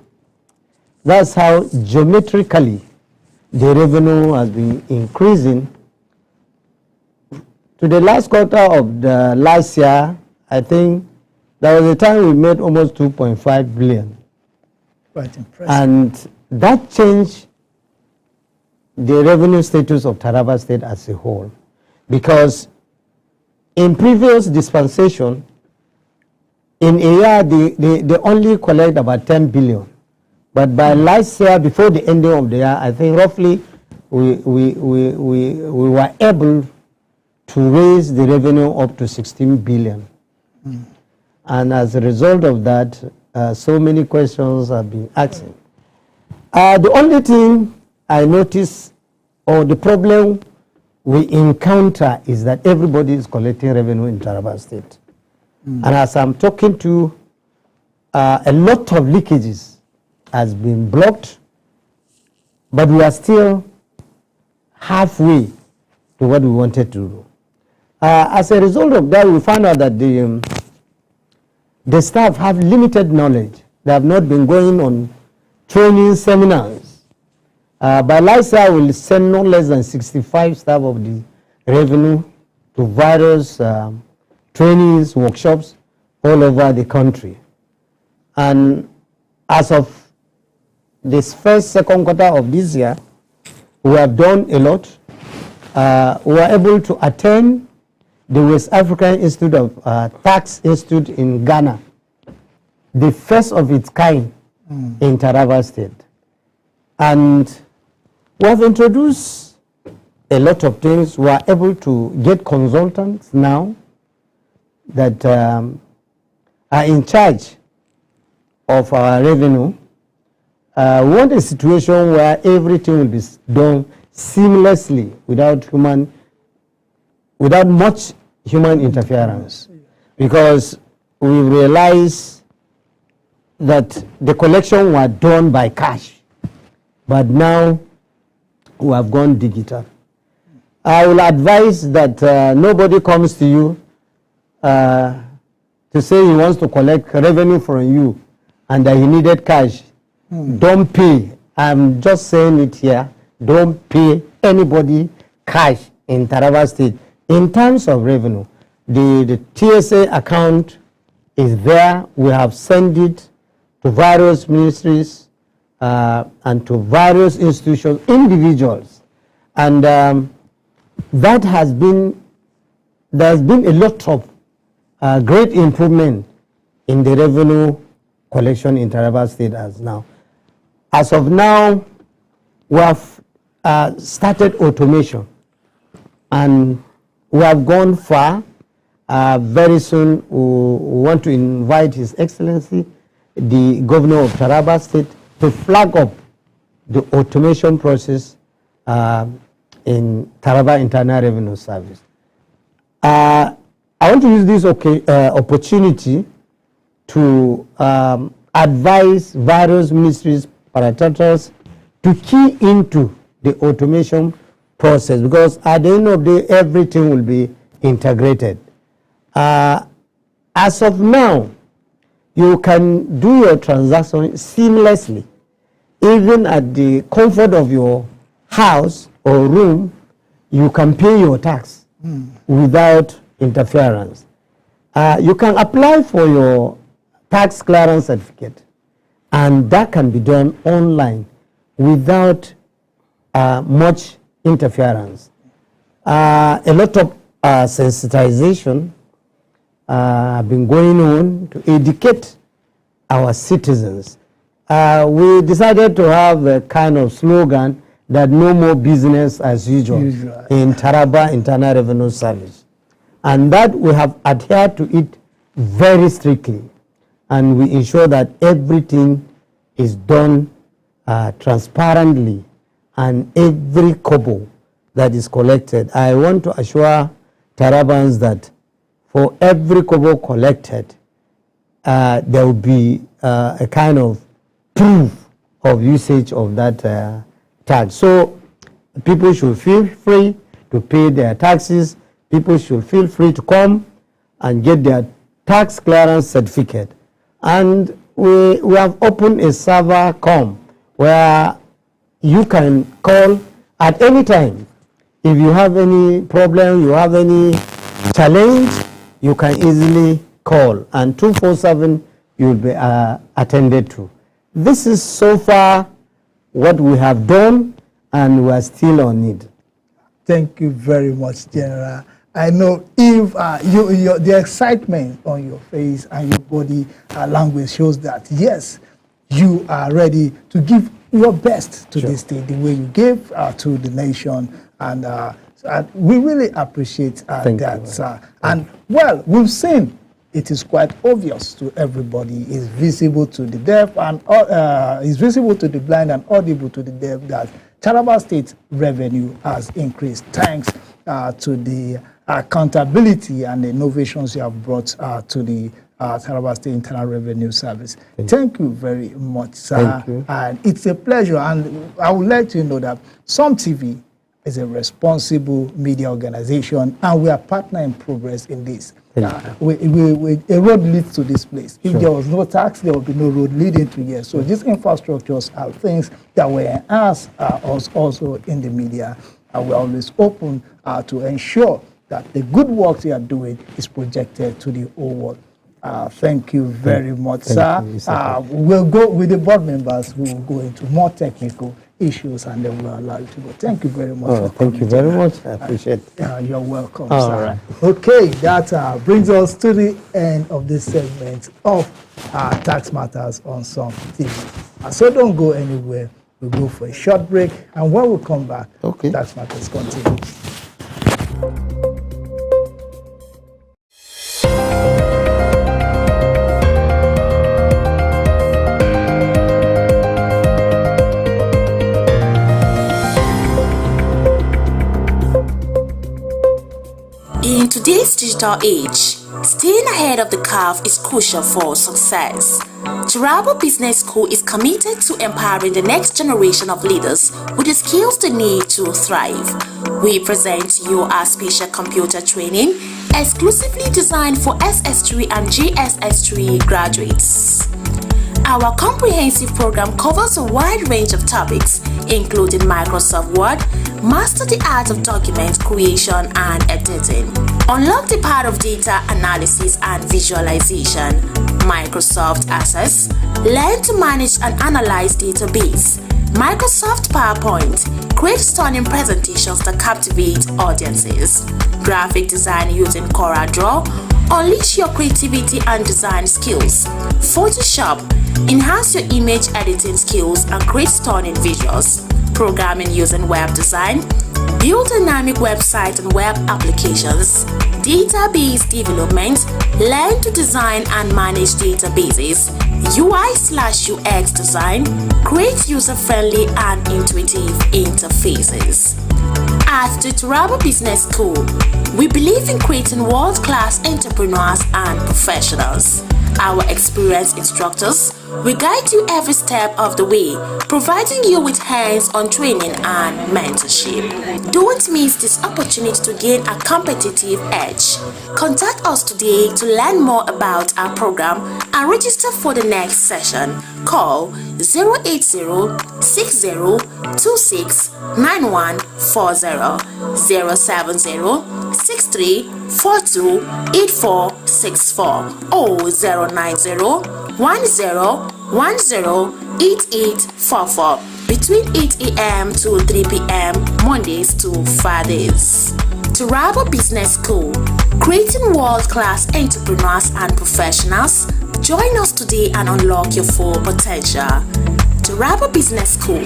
that's how geometrically the revenue has been increasing. To the last quarter of the last year, I think there was a time we made almost 2.5 billion. Quite impressive. And that changed the revenue status of Taraba State as a whole, because in previous dispensation, in a year, they only collect about 10 billion. But by last year, before the ending of the year, I think roughly we were able to raise the revenue up to 16 billion. And as a result of that, so many questions have been asked. The only thing I notice, or the problem we encounter, is that everybody is collecting revenue in Taraba State. And as I'm talking to, a lot of leakages has been blocked, but we are still halfway to what we wanted to do. As a result of that, we found out that the staff have limited knowledge. They have not been going on training seminars. By last year, we'll send no less than 65 staff of the revenue to various trainings, workshops all over the country. And as of this second quarter of this year, we have done a lot. We were able to attend the West African Institute of Tax Institute in Ghana, the first of its kind in Taraba State. And we have introduced a lot of things. We are able to get consultants now that are in charge of our revenue. We want a situation where everything will be done seamlessly without much human interference, because we realize that the collection was done by cash, but now we have gone digital. I will advise that nobody comes to you to say he wants to collect revenue from you and that he needed cash. Don't pay. I'm just saying it here. Don't pay anybody cash in Taraba State. In terms of revenue, the TSA account is there. We have sent it to various ministries and to various institutions, individuals. And that has been, there's been a lot of great improvement in the revenue collection in Taraba State as now. As of now, we have started automation, and we have gone far. Very soon, we want to invite His Excellency, the Governor of Taraba State, to flag up the automation process in Taraba Internal Revenue Service. I want to use this opportunity to advise various ministries, parastatals, to key into the automation process, because at the end of the day, everything will be integrated. As of now, you can do your transaction seamlessly, even at the comfort of your house or room. You can pay your tax without interference. You can apply for your tax clearance certificate, and that can be done online without much interference. A lot of sensitization have been going on to educate our citizens. We decided to have a kind of slogan that no more business as usual in Taraba Internal Revenue Service. And that we have adhered to it very strictly. And we ensure that everything is done transparently, and every kobo that is collected. I want to assure Tarabans that for every kobo collected, there will be a kind of proof of usage of that tax. So people should feel free to pay their taxes. People should feel free to come and get their tax clearance certificate. And we have opened a server com where you can call at any time. If you have any problem, you have any challenge, you can easily call, and 247 you will be attended to. This is so far what we have done, and we are still on it. Thank you very much, General. I know if the excitement on your face and your body language shows that, yes, you are ready to give your best to this state, the way you gave to the nation. And we really appreciate that, sir. And, well, we've seen it is quite obvious to everybody. It's visible to the deaf and it's visible to the blind and audible to the deaf that Taraba State revenue has increased thanks to the accountability and the innovations you have brought to the Taraba State Internal Revenue Service. Thank you very much, sir. Thank you. And it's a pleasure. And I would like you to know that Some TV is a responsible media organization, and we are partner in progress in this. A road leads to this place. If there was no tax, there would be no road leading to here. So these infrastructures are things that were enhanced us also in the media. And we're always open to ensure that the good work they are doing is projected to the whole world. Thank you very much, sir. We'll go with the board members who will go into more technical issues, and then we'll allow you to go. Thank you very much. Thank you very much. I appreciate it. You're welcome, sir. Right. Okay, that brings us to the end of this segment of Tax Matters on Some TV. So don't go anywhere. We'll go for a short break, and when we come back, Tax Matters continues. In today's digital age, staying ahead of the curve is crucial for success. Taraba Business School is committed to empowering the next generation of leaders with the skills they need to thrive. We present to you our special computer training exclusively designed for SS3 and GSS3 graduates. Our comprehensive program covers a wide range of topics, including Microsoft Word, master the art of document creation and editing, unlock the power of data analysis and visualization, Microsoft Access, learn to manage and analyze database, Microsoft PowerPoint, create stunning presentations that captivate audiences, graphic design using CorelDRAW, unleash your creativity and design skills, Photoshop, enhance your image editing skills and create stunning visuals, programming using web design, build dynamic websites and web applications, database development, learn to design and manage databases, UI/UX design, create user-friendly and intuitive interfaces. At the Taraba Business School, we believe in creating world-class entrepreneurs and professionals. Our experienced instructors will guide you every step of the way, providing you with hands-on training and mentorship. Don't miss this opportunity to gain a competitive edge. Contact us today to learn more about our program and register for the next session. Call 080-6026-9140, 070-6342-8464, or 090-1010-8844 between 8 a.m. to 3 p.m. Mondays to Fridays. Taraba Business School, creating world-class entrepreneurs and professionals. Join us today and unlock your full potential. Taraba Business School,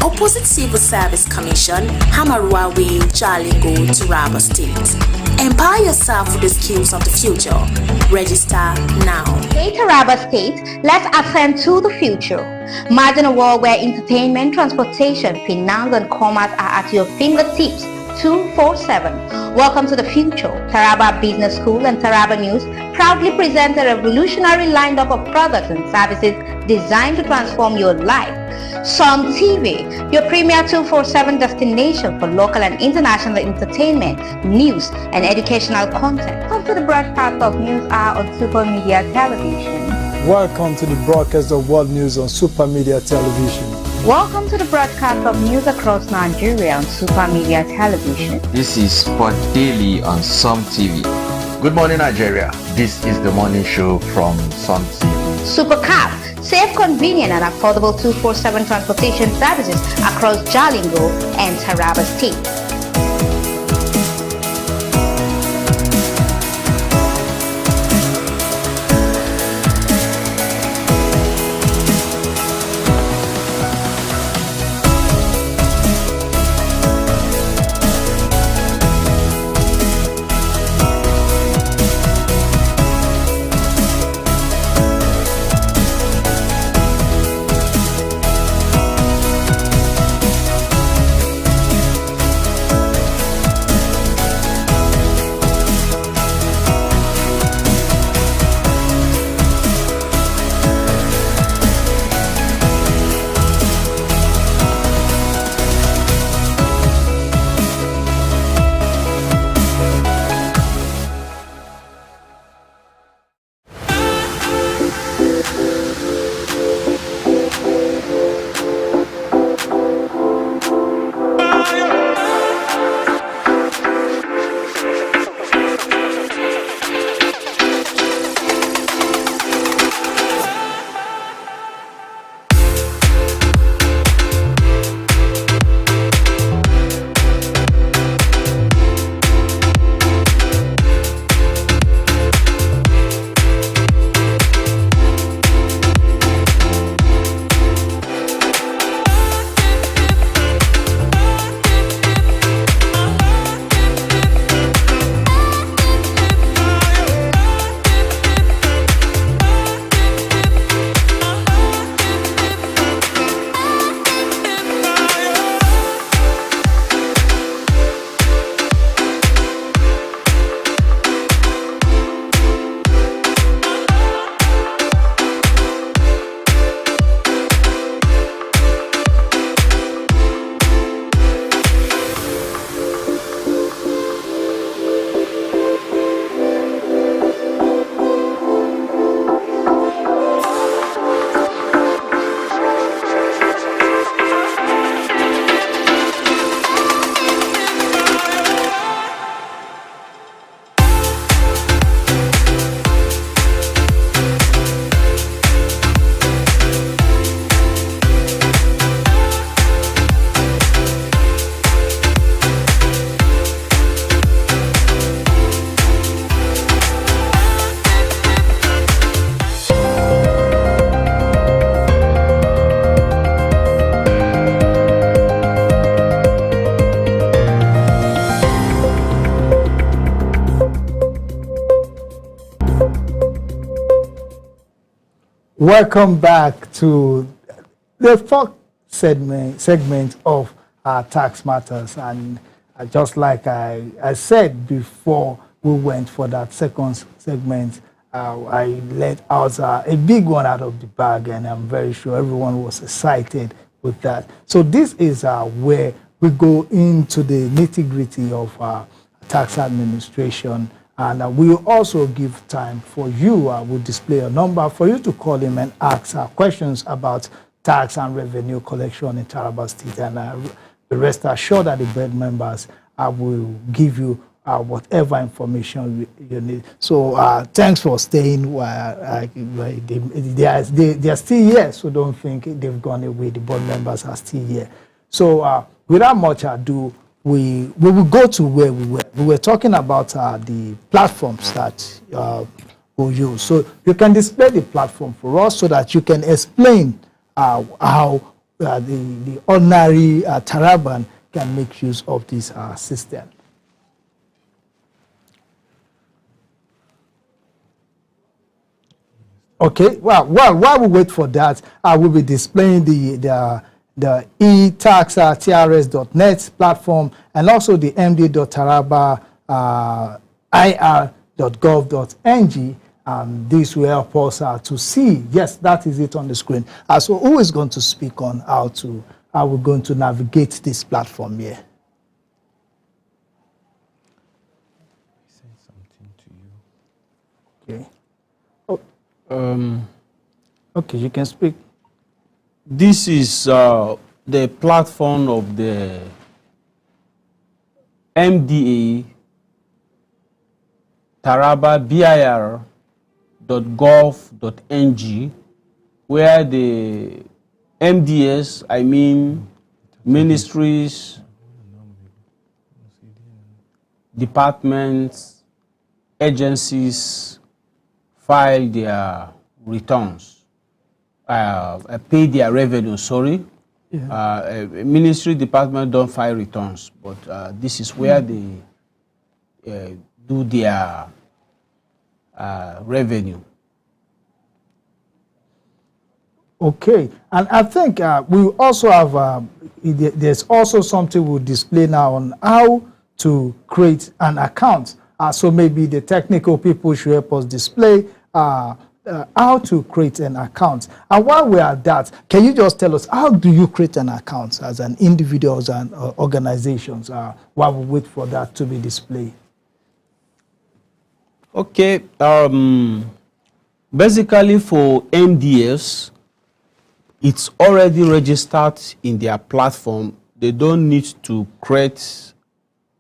opposite Civil Service Commission, Hamarua Way, Jalingo, Taraba State. Empower yourself with the skills of the future. Register now. Hey Taraba State, let's ascend to the future. Imagine a world where entertainment, transportation, finance and commerce are at your fingertips 24/7. Welcome to the future. Taraba Business School and Taraba News proudly present a revolutionary lineup of products and services designed to transform your life. Some TV, your premier 247 destination for local and international entertainment, news, and educational content. Come to the broadcast of News Hour on Super Media Television. Welcome to the broadcast of World News on Super Media Television. Welcome to the broadcast of news across Nigeria on Super Media Television. This is Sport Daily on Some TV. Good morning, Nigeria. This is the morning show from Some TV. Super Cap, safe, convenient and affordable 247 transportation services across Jalingo and Taraba State. Welcome back to the fourth segment of Tax Matters. And just like I said before we went for that second segment, I let out a big one out of the bag, and I'm very sure everyone was excited with that. So this is where we go into the nitty-gritty of tax administration. And we will also give time for you, we'll display a number for you to call him and ask questions about tax and revenue collection in Taraba State. And the rest assured that the board members will give you whatever information you need. So thanks for staying. They are still here, so don't think they've gone away. The board members are still here. So without much ado, we will go to where we were. We were talking about the platforms that we use. So you can display the platform for us so that you can explain how the ordinary Taraban can make use of this system. Okay, well, while we wait for that, I will be displaying the e-tax.trs.net platform and also the md.taraba.ir.gov.ng. This will help us to see, yes, that is it on the screen. So who is going to speak on how we're going to navigate this platform here? Okay, you can speak. This is the platform of the MDA Taraba BIR.gov.ng, where the MDS, I mean ministries, departments, agencies, file their returns, pay their revenue, sorry. Yeah. Ministry department don't file returns, but this is where they do their revenue. Okay, and I think we also have, there's also something we'll display now on how to create an account. So maybe the technical people should help us display how to create an account. And while we're at that, can you just tell us, how do you create an account as an individual and organizations while we wait for that to be displayed? Okay, basically for MDS, it's already registered in their platform. They don't need to create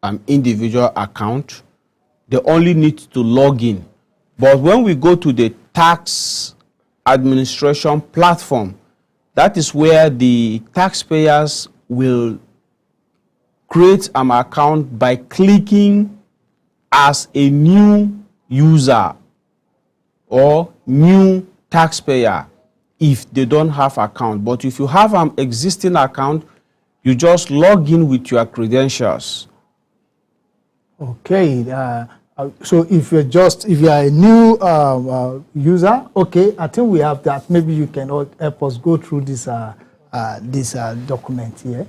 an individual account. They only need to log in. But when we go to the tax administration platform, that is where the taxpayers will create an account by clicking as a new user or new taxpayer if they don't have account. But if you have an existing account, you just log in with your credentials. Okay, so if you're a new user, okay, I think we have that. Maybe you can help us go through this document here.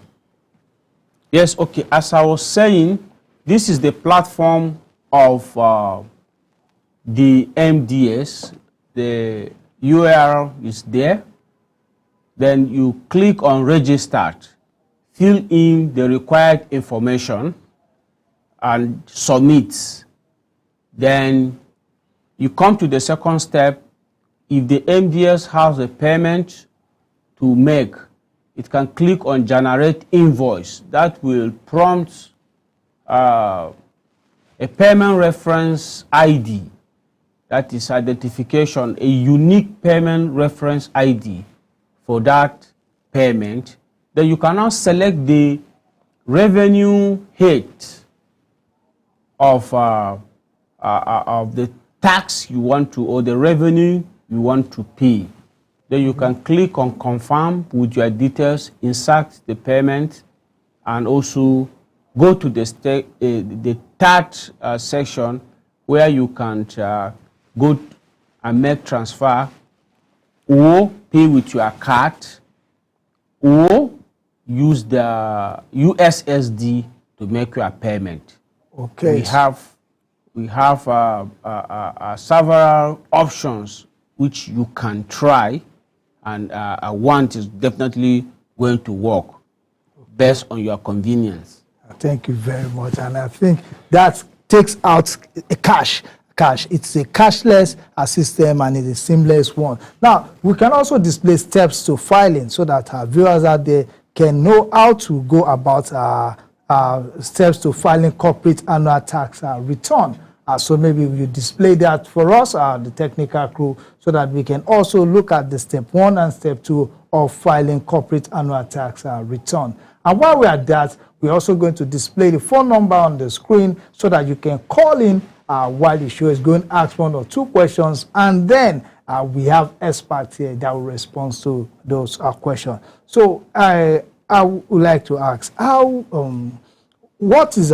Yes, okay. As I was saying, this is the platform of the MDS. The URL is there. Then you click on registered, fill in the required information, and submit. Then you come to the second step. If the MDS has a payment to make, it can click on generate invoice. That will prompt a payment reference ID. That is identification, a unique payment reference ID for that payment. Then you can now select the revenue head of the tax you want to, or the revenue you want to pay. Then you can click on confirm with your details, insert the payment, and also go to the third section where you can go and make transfer or pay with your card or use the USSD to make your payment. Okay. We have several options which you can try, and one is definitely going to work based on your convenience. Thank you very much. And I think that takes out a cash. It's a cashless system and it's a seamless one. Now, we can also display steps to filing so that our viewers out there can know how to go about steps to filing corporate annual tax return. So maybe you display that for us, the technical crew, so that we can also look at the step 1 and step 2 of filing corporate annual tax return. And while we're at that, we're also going to display the phone number on the screen so that you can call in while the show is going, ask 1 or 2 questions, and then we have experts here that will respond to those questions. So I would like to ask, what is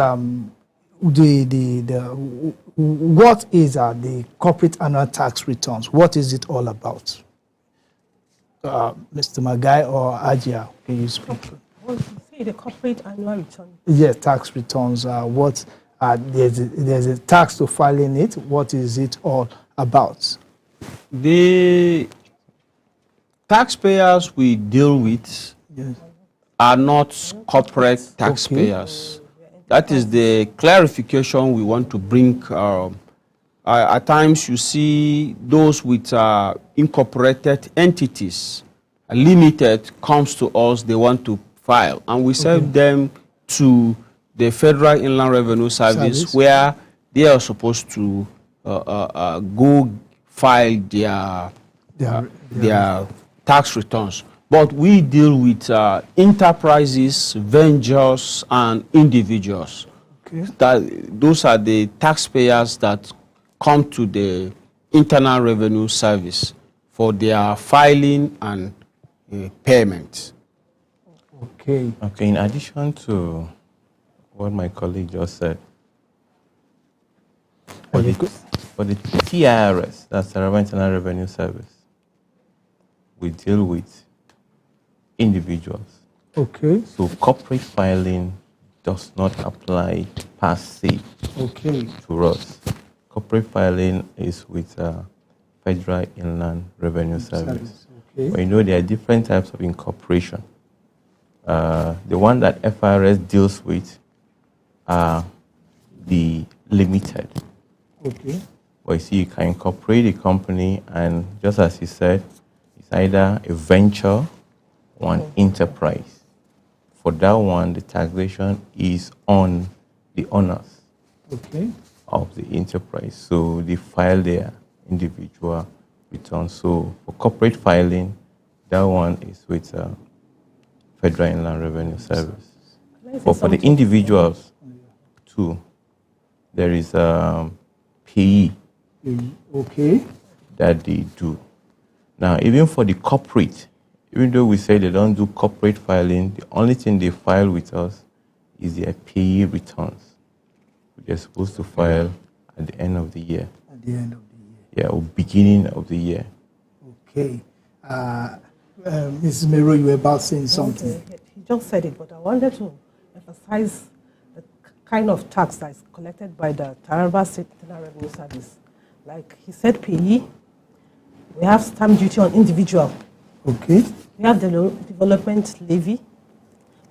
the corporate annual tax returns? What is it all about? Mr. Magai or Ajia, can you speak? What you say, the corporate annual return? Yes, tax returns. There's a tax to filing it. What is it all about? The taxpayers we deal with are not corporate taxpayers. Okay. That is the clarification we want to bring at times you see those with incorporated entities, limited, comes to us, they want to file, and we send them to the Federal Inland Revenue Service, where they are supposed to go file their tax returns. But we deal with enterprises, ventures, and individuals. Those are the taxpayers that come to the Internal Revenue Service for their filing and payment. Okay, in addition to what my colleague just said, for the TIRS, that's Taraba Internal Revenue Service, we deal with individuals. Okay. So corporate filing does not apply per se to us. Corporate filing is with Federal Inland Revenue Service. But you know there are different types of incorporation. The one that FIRS deals with are the limited. Well, you see, you can incorporate a company, and just as he said, it's either a venture or an enterprise. For that one, the taxation is on the owners of the enterprise. So they file their individual returns. So for corporate filing, that one is with Federal Inland Revenue Service. But for the individuals, too, there is PE that they do. Now, even for the corporate, even though we say they don't do corporate filing, the only thing they file with us is their PE returns, which they're supposed to file at the end of the year. At the end of the year. Yeah, or beginning of the year. Okay. Mrs. Mero, you were about saying something. He just said it, but I wanted to emphasize the kind of tax that is collected by the Taraba State Internal Revenue Service. Like he said, PE, we have stamp duty on individual. We have the development levy.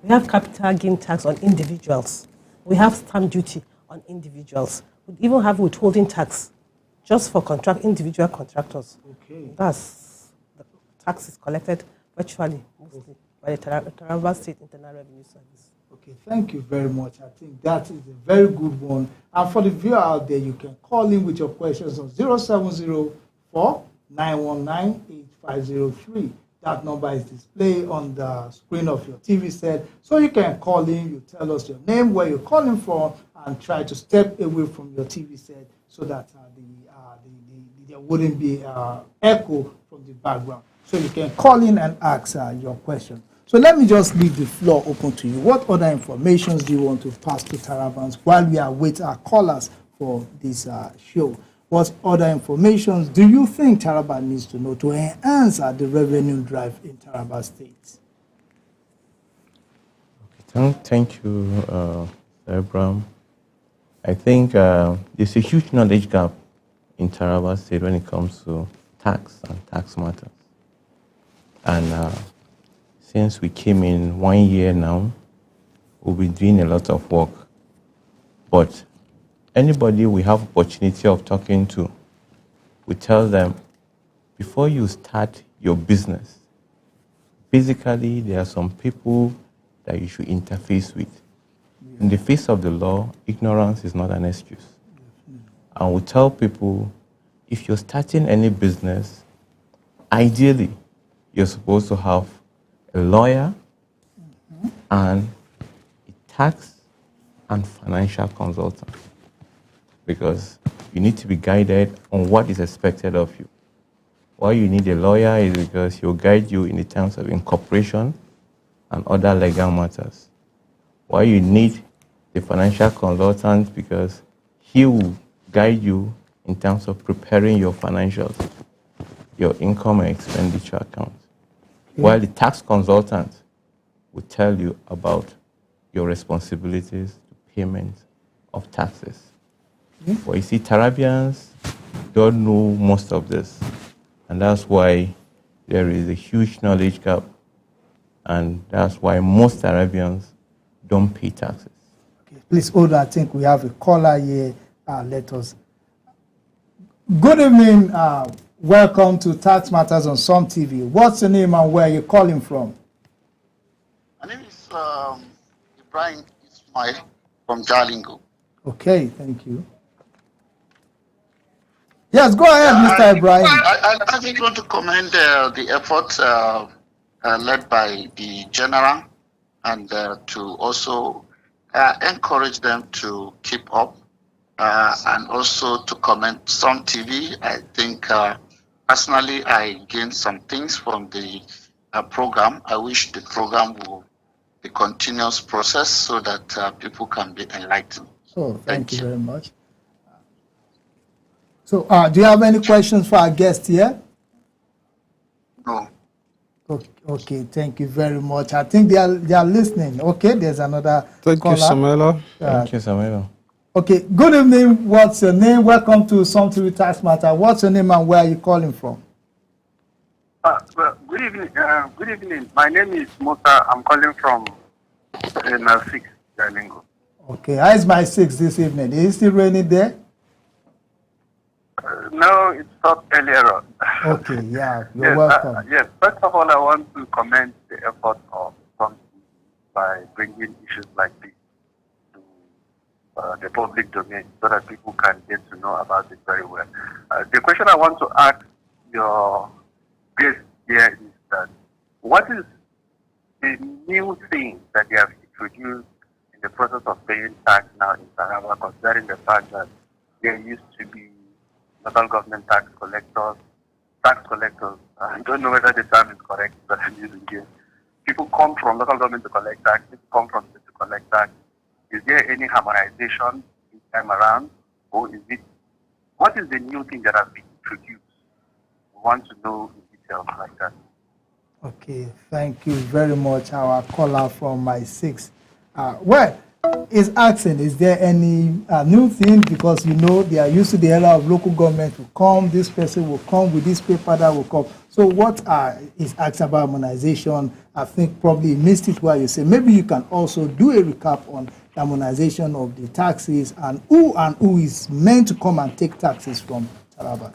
We have capital gain tax on individuals. We have stamp duty on individuals. We even have withholding tax just for individual contractors. That's the tax is collected virtually, mostly by the Taraba State Internal Revenue Service. Thank you very much. I think that is a very good one. And for the viewer out there, you can call in with your questions on 0704-919-8503. That number is displayed on the screen of your TV set. So you can call in, you tell us your name, where you're calling from, and try to step away from your TV set so that there wouldn't be echo from the background. So you can call in and ask your question. So let me just leave the floor open to you. What other information do you want to pass to Tarabans while we await our callers for this show? What other information do you think Taraba needs to know to enhance the revenue drive in Taraba State? Thank you, Abraham. I think there's a huge knowledge gap in Taraba State when it comes to tax and tax matters. And since we came in 1 year now, we'll be doing a lot of work. But anybody we have opportunity of talking to, we tell them, before you start your business, basically there are some people that you should interface with. In the face of the law, ignorance is not an excuse. And we tell people, if you're starting any business, ideally, you're supposed to have a lawyer and a tax and financial consultant, because you need to be guided on what is expected of you. Why you need a lawyer is because he'll guide you in the terms of incorporation and other legal matters. Why you need the financial consultant, because he will guide you in terms of preparing your financials, your income and expenditure accounts. While the tax consultant will tell you about your responsibilities to payment of taxes. But you see, Tarabians don't know most of this. And that's why there is a huge knowledge gap. And that's why most Tarabians don't pay taxes. Please hold on. I think we have a caller here. Let us. Good evening. Welcome to Tax Matters on Some TV. What's your name and where are you calling from? My name is Ibrahim Ismail from Jalingo. Okay, thank you. Yes, go ahead, Mr. Ibrahim. I just want to commend the efforts led by the general and to also encourage them to keep up and also to comment Some TV. I think personally I gained some things from the program. I wish the program will be a continuous process so that people can be enlightened. Oh, thank you very much. So, do you have any questions for our guest here? No. Okay, thank you very much. I think they are listening. Okay, there's another Thank caller. you, Samuela. Thank you, Samuela. Okay, good evening. What's your name? Welcome to Some TV Tax Matter. What's your name and where are you calling from? Well, good evening. Good evening. My name is Musa. I'm calling from Mile 6, Jalingo. Okay, how is Mile 6 this evening? Is it still raining there? No, it stopped earlier on. Okay, yeah, you're Yes, welcome. yes, first of all, I want to commend the effort of Some by bringing issues like this to the public domain so that people can get to know about it very well. The question I want to ask your guest here is that what is the new thing that they have introduced in the process of paying tax now in Taraba, considering the fact that there used to be local government tax collectors. I don't know whether the term is correct, but I'm using it. People come from local government to collect tax, people come from state to collect tax. Is there any harmonization this time around? Or is it, what is the new thing that has been introduced? We want to know in detail like that. Okay, thank you very much. Our caller from Mile 6. Well, is asking, is there any new thing? Because you know they are used to the era of local government will come, this person will come with this paper that will come. So what is asking about harmonization? I think probably you missed it where you say maybe you can also do a recap on the harmonization of the taxes and who is meant to come and take taxes from Taraba.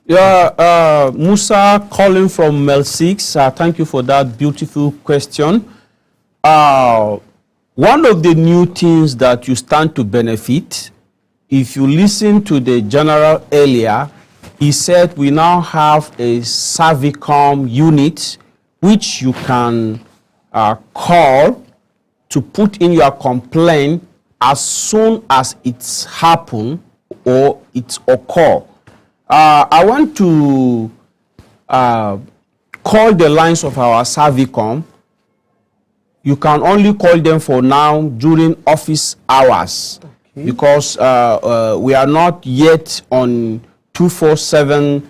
Yeah, Musa calling from Mile 6. Thank you for that beautiful question. One of the new things that you stand to benefit, if you listen to the general earlier, he said we now have a Servicom unit which you can call to put in your complaint as soon as it's happened or it's occur. I want to call the lines of our Servicom. You can only call them for now during office hours, okay, because we are not yet on 24/7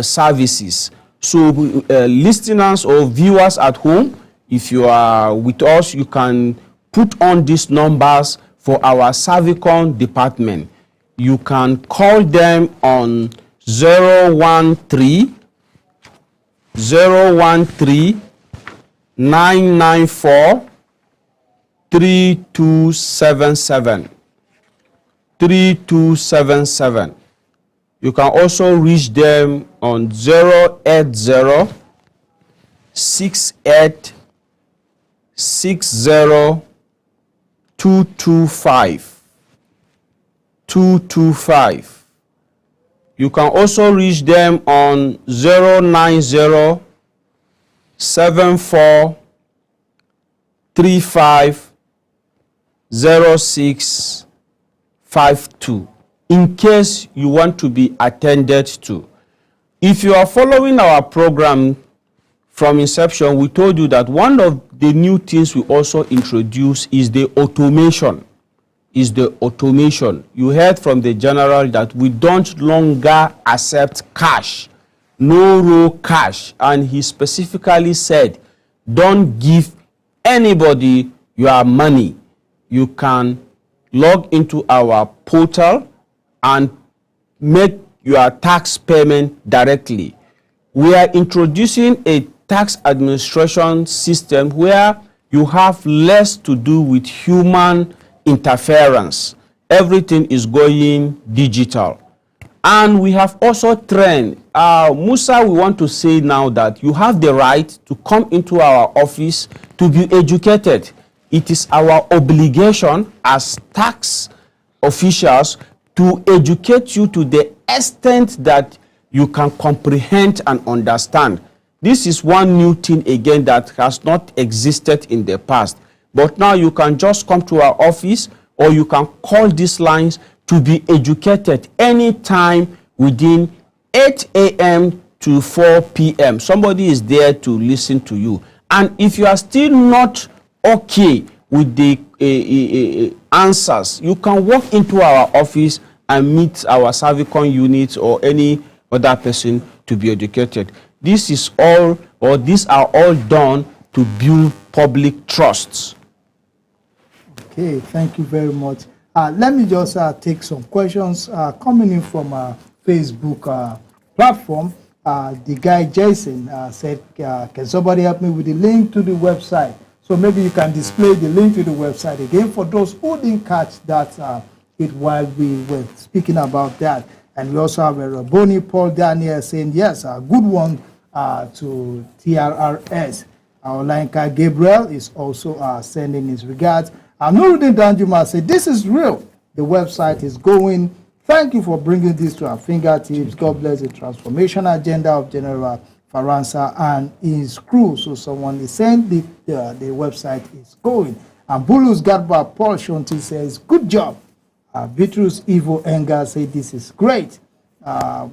services. So listeners or viewers at home, if you are with us, you can put on these numbers for our Servicom department. You can call them on 013 994 3277 3277. You can also reach them on 080 68 60 225 225. You can also reach them on 090 74 35 06 52 in case you want to be attended to. If you are following our program from inception, we told you that one of the new things we also introduce is the automation. You heard from the general that we don't longer accept cash. No raw cash, and he specifically said don't give anybody your money. You can log into our portal and make your tax payment directly. We are introducing a tax administration system where you have less to do with human interference. Everything is going digital. And we have also trained. Musa, we want to say now that you have the right to come into our office to be educated. It is our obligation as tax officials to educate you to the extent that you can comprehend and understand. This is one new thing again that has not existed in the past. But now you can just come to our office or you can call these lines to be educated anytime within 8 a.m. to 4 p.m. Somebody is there to listen to you. And if you are still not okay with the answers, you can walk into our office and meet our Servicon unit or any other person to be educated. This is all, or these are all done to build public trusts. Okay, thank you very much. Let me just take some questions coming in from our Facebook platform. The guy Jason said, can somebody help me with the link to the website? So maybe you can display the link to the website again for those who didn't catch that it while we were speaking about that. And we also have a Raboni Paul Daniel saying, yes, a good one to TRRS. Olanka Gabriel is also sending his regards. Nuruddin Danjuma said, this is real. The website is going. Thank you for bringing this to our fingertips. God bless the transformation agenda of General Faransa and his crew. So someone is saying the website is going. And Bulus Gadba Paul Shonti says, good job. Vitrus Ivo Enga said, this is great.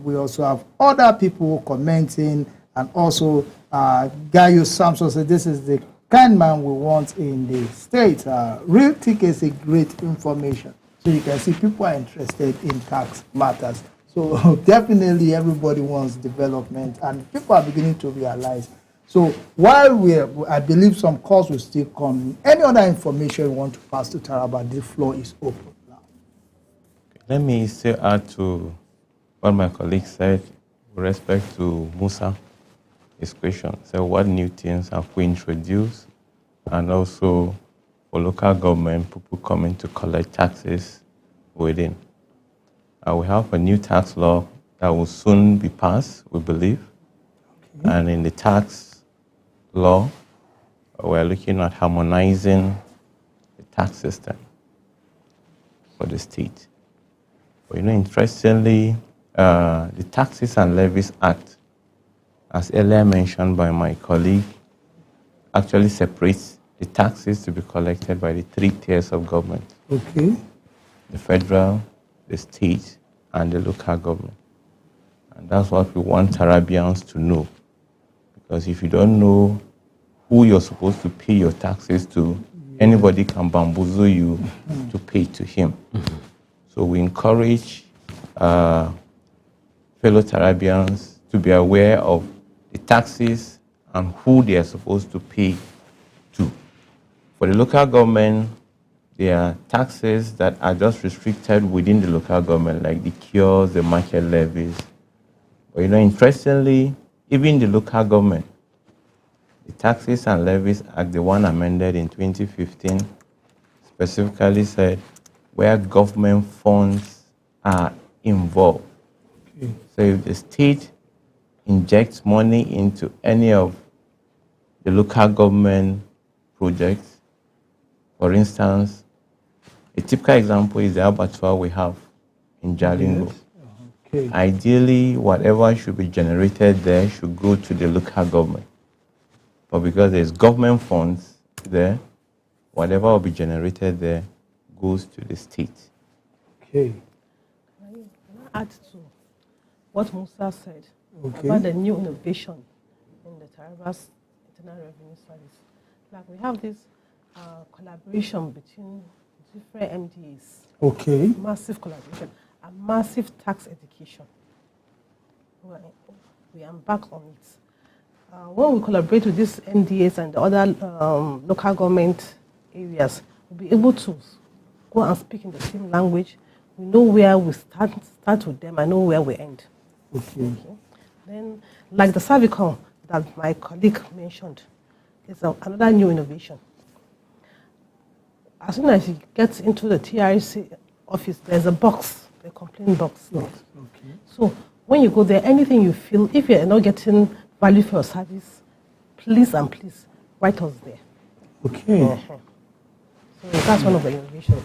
We also have other people commenting. And also, Gayo Samson said, this is the kind man we want in the state. Real tickets is a great information. So you can see people are interested in tax matters. So definitely everybody wants development and people are beginning to realize. So while I believe some calls will still come, any other information you want to pass to Taraba, the floor is open now. Let me still add to what my colleague said with respect to Musa. His question. So what new things have we introduced? And also for local government, people coming to collect taxes within. We have a new tax law that will soon be passed, we believe. Okay. And in the tax law, we're looking at harmonizing the tax system for the state. But interestingly, the Taxes and Levies Act, as earlier mentioned by my colleague, actually separates the taxes to be collected by the 3 tiers of government. Okay. The federal, the state, and the local government. And that's what we want Tarabians to know. Because if you don't know who you're supposed to pay your taxes to, anybody can bamboozle you to pay to him. So we encourage fellow Tarabians to be aware of the taxes and who they are supposed to pay to. For the local government, there are taxes that are just restricted within the local government, like the cures, the market levies. But interestingly, even the local government, the Taxes and Levies Act, the one amended in 2015, specifically said where government funds are involved. Okay. So if the state injects money into any of the local government projects, for instance, a typical example is the abattoir we have in Jalingo. Yes. Okay. Ideally, whatever should be generated there should go to the local government. But because there's government funds there, whatever will be generated there goes to the state. Okay. Can I add to what Musa said about the new innovation in the Taraba's Internal Revenue Service? Like we have this collaboration between different MDAs. Okay. Massive collaboration and massive tax education. We embark on it. When we collaborate with these MDAs and the other local government areas, we'll be able to go and speak in the same language. We know where we start with them. I know where we end. Okay. Then, like the Servicon that my colleague mentioned, is another new innovation. As soon as you get into the TRC office, there's a box a complaint box. Yes. Okay. So when you go there, anything you feel, if you're not getting value for your service, please and please write us there. Okay. So that's one of the innovations.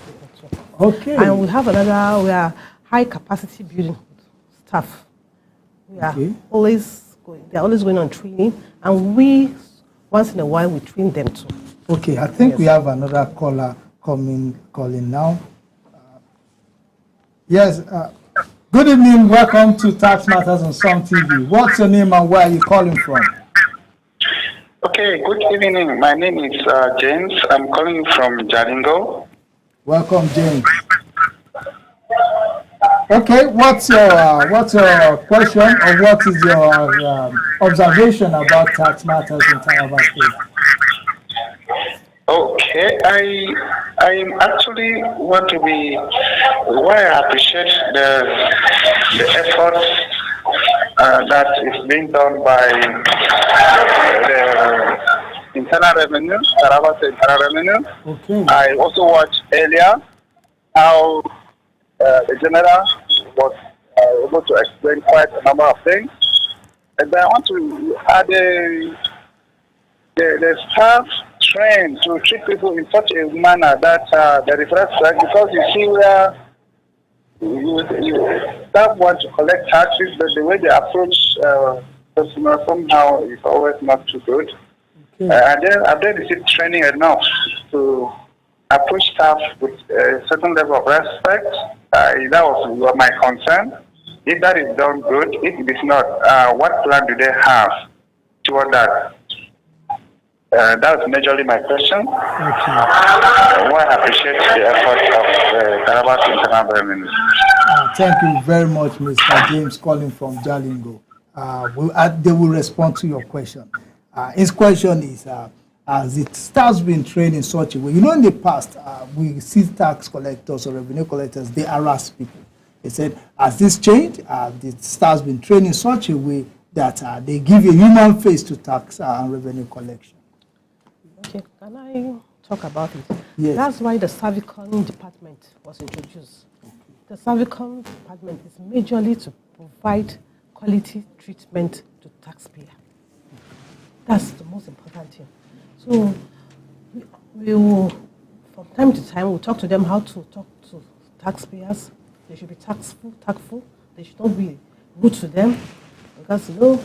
Okay. And we have another, we are high capacity building staff. We are always going, they're always going on training, and we, once in a while, we train them too. Okay, I think we have another caller calling now. Yes, good evening, welcome to Tax Matters on Some TV. What's your name and where are you calling from? Okay, good evening. My name is James. I'm calling from Jalingo. Welcome, James. Okay, what's your question or what is your observation about tax matters in Taraba State? Okay, I actually want to be. Why I appreciate the efforts that is being done by the internal revenue, Taraba State internal revenue. Okay. I also watched earlier how the general was able to explain quite a number of things. And I want to add the staff trained to treat people in such a manner that there is respect, because you see where staff want to collect taxes, but the way they approach customers somehow is always not too good. Okay. And then I've received training enough to approach staff with a certain level of respect. That was my concern. If that is done good, if it is not, what plan do they have toward that? That's majorly my question. Okay. Well, I appreciate the effort of Taraba Internal Revenue. Thank you very much, Mr. James, calling from Jalingo. They will respond to your question. His question is, as it starts being trained in such a way, in the past, we see tax collectors or revenue collectors, they harass people. They said, as this changed, the staff's been trained in such a way that they give a human face to tax and revenue collection. Okay, can I talk about it? Yes. That's why the Servicon department was introduced. Okay. The Servicon department is majorly to provide quality treatment to taxpayer. That's the most important thing. So we will, from time to time, we'll talk to them how to talk to taxpayers. They should be tactful. They should not be rude to them, because in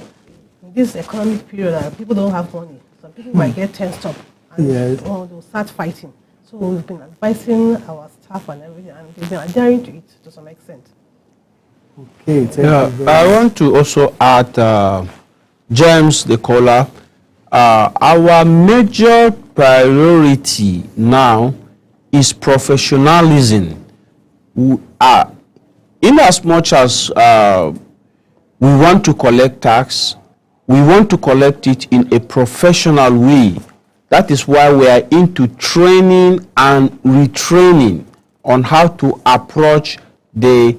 this economic period, people don't have money. Some people might get tensed up and they'll start fighting. So we've been advising our staff and everything, and they've been adhering to it to some extent. Okay. I want to also add, James, the caller, our major priority now is professionalism. In as much as we want to collect tax, we want to collect it in a professional way. That is why we are into training and retraining on how to approach the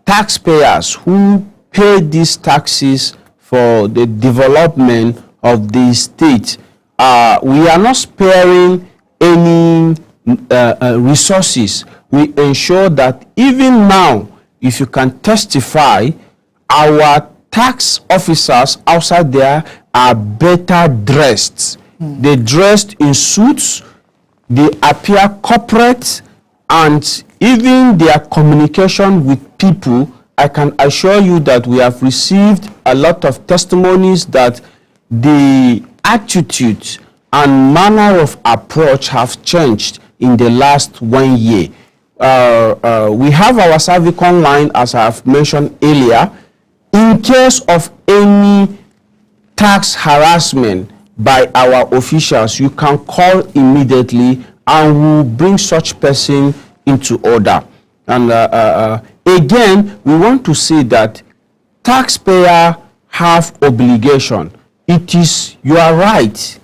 taxpayers who pay these taxes for the development of the state. We are not sparing any resources. We ensure that even now, if you can testify, our tax officers outside there are better dressed. They dressed in suits, they appear corporate, and even their communication with people, I can assure you that we have received a lot of testimonies that the attitude and manner of approach have changed in the last 1 year. We have our Servicon line, as I have mentioned earlier. In case of any tax harassment by our officials, you can call immediately and we'll bring such person into order. And again, we want to say that taxpayers have obligation. It is your right.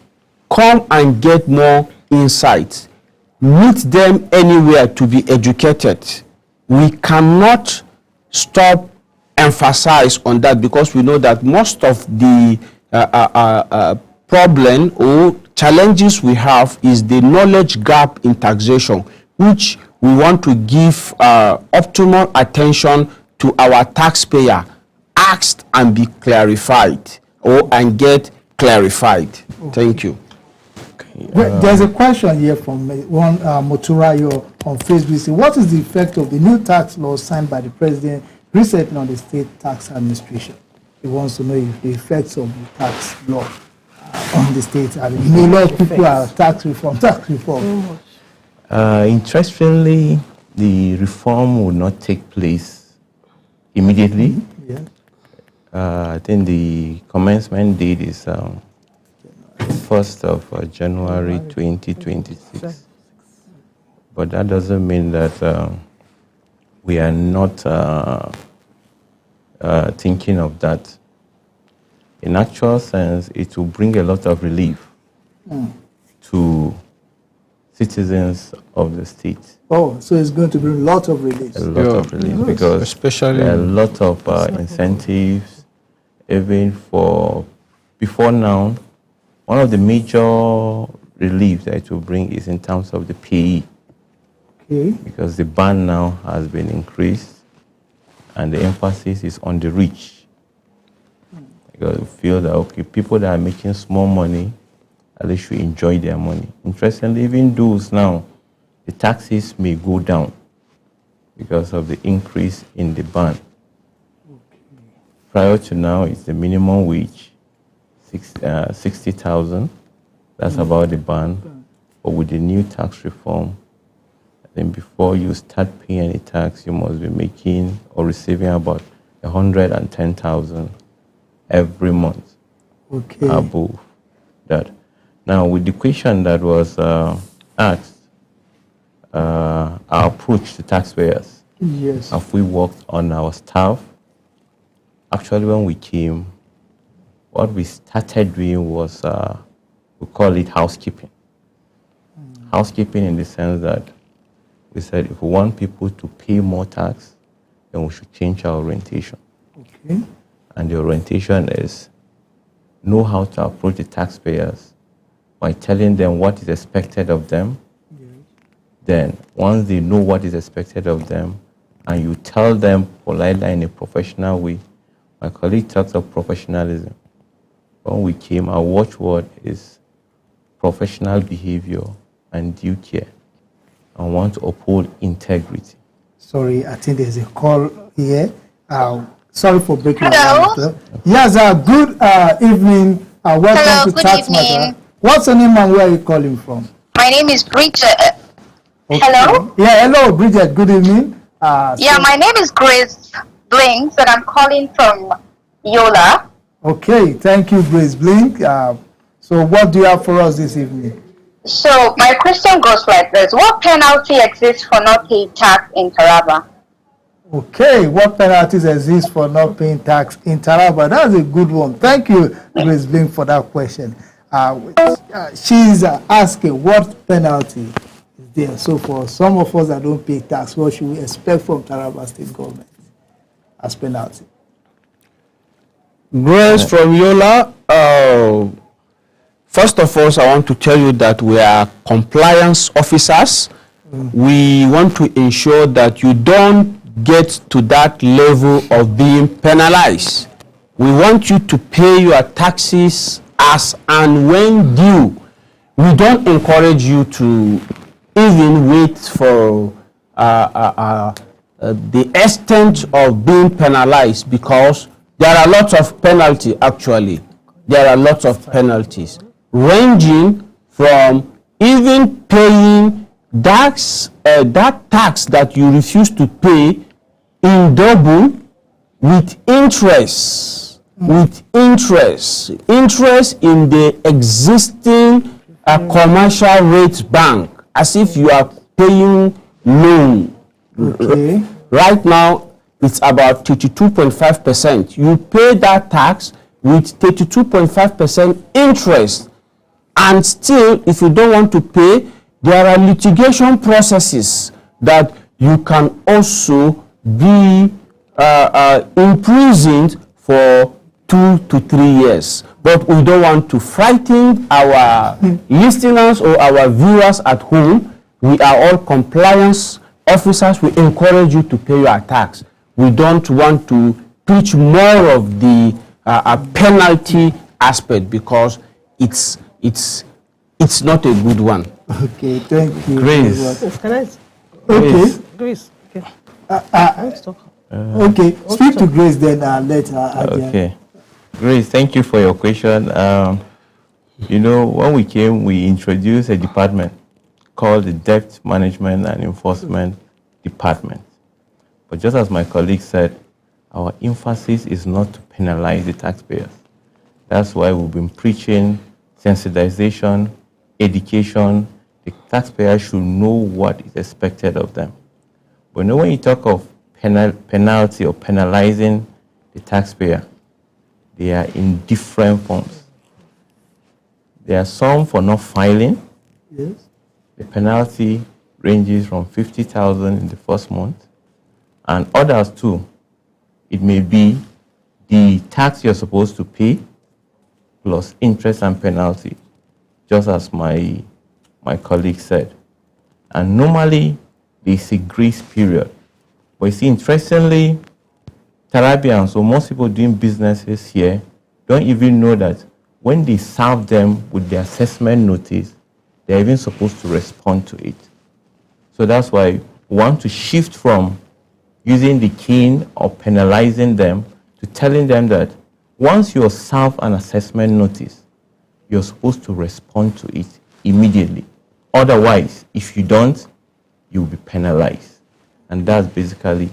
Come and get more insights. Meet them anywhere to be educated. We cannot stop emphasize on that, because we know that most of the problem or challenges we have is the knowledge gap in taxation, which we want to give optimal attention to our taxpayer, asked and be clarified, and get clarified. Okay. Thank you. There's a question here from one Moturayo on Facebook. What is the effect of the new tax law signed by the president recently on the state tax administration? He wants to know if the effects of the tax law on the state. A lot of people are tax reform. Interestingly, the reform will not take place immediately. Yeah. I think the commencement date is 1st of January 2026. But that doesn't mean that we are not thinking of that. In actual sense, it will bring a lot of relief to citizens of the state. Oh, so it's going to bring a lot of relief. A lot of relief, because especially there are a lot of incentives, even for before now. One of the major relief that it will bring is in terms of the payee. Okay. Because the ban now has been increased and the emphasis is on the rich. Because we feel that, okay, people that are making small money, at least should enjoy their money. Interestingly, even those now, the taxes may go down because of the increase in the ban. Okay. Prior to now, it's the minimum wage, 60,000. That's about the ban. But with the new tax reform, then before you start paying any tax, you must be making or receiving about 110,000 every month. Okay. Above that. Now, with the question that was asked, our approach to taxpayers. Yes. Have we worked on our staff? Actually, when we came, what we started doing was, we call it housekeeping. Housekeeping in the sense that we said if we want people to pay more tax, then we should change our orientation. Okay. And the orientation is know how to approach the taxpayers by telling them what is expected of them. Yes. Then, once they know what is expected of them, and you tell them politely in a professional way, my colleague talks of professionalism. When we came, our watchword is professional behavior and due care. I want to uphold integrity. Sorry, I think there's a call here. Sorry for breaking. Hello. Yes, good evening. Welcome Hello, to good Tax evening. Matter. What's your name and where are you calling from? My name is Bridget. Okay. Hello? Yeah, hello, Bridget. Good evening. Yeah, my name is Grace Blinks, and I'm calling from Yola. Okay, thank you, Grace Blink. So what do you have for us this evening? So my question goes like this. What penalty exists for not paying tax in Taraba? Okay, what penalties exist for not paying tax in Taraba? That's a good one. Thank you, Grace Blink, for that question. She's asking what penalty is there. So for some of us that don't pay tax, what should we expect from Taraba State government as penalty? Grace from Yola, first of all, I want to tell you that we are compliance officers. We want to ensure that you don't get to that level of being penalized. We want you to pay your taxes as and when due. We don't encourage you to even wait for the extent of being penalized, because there are lots of penalties actually. There are lots of penalties ranging from even paying that tax that you refuse to pay in double with interest, interest in the existing commercial rate bank, as if you are paying loan. Okay. Right now, it's about 32.5%. You pay that tax with 32.5% interest. And still, if you don't want to pay, there are litigation processes that you can also be imprisoned for 2 to 3 years. But we don't want to frighten our listeners or our viewers at home. We are all compliance officers will encourage you to pay your tax. We don't want to preach more of the penalty aspect because it's not a good one. Okay, thank you. Grace. Can I? Okay. Grace. Okay. Okay, speak to Grace then let her. Okay. Grace, thank you for your question. You know, when we came, we introduced a department called the Debt Management and Enforcement Department. But just as my colleague said, our emphasis is not to penalize the taxpayers. That's why we've been preaching sensitization, education. The taxpayer should know what is expected of them. But you know, when you talk of penalty or penalizing the taxpayer, they are in different forms. There are some for not filing. Yes. The penalty ranges from 50,000 in the first month, and others too. It may be the tax you're supposed to pay plus interest and penalty, just as my colleague said. And normally, there's a grace period. But you see, interestingly, Tarabians, so most people doing businesses here, don't even know that when they serve them with the assessment notice, they're even supposed to respond to it. So that's why we want to shift from using the cane or penalizing them to telling them that once you're served an assessment notice, you're supposed to respond to it immediately. Otherwise, if you don't, you'll be penalized. And that's basically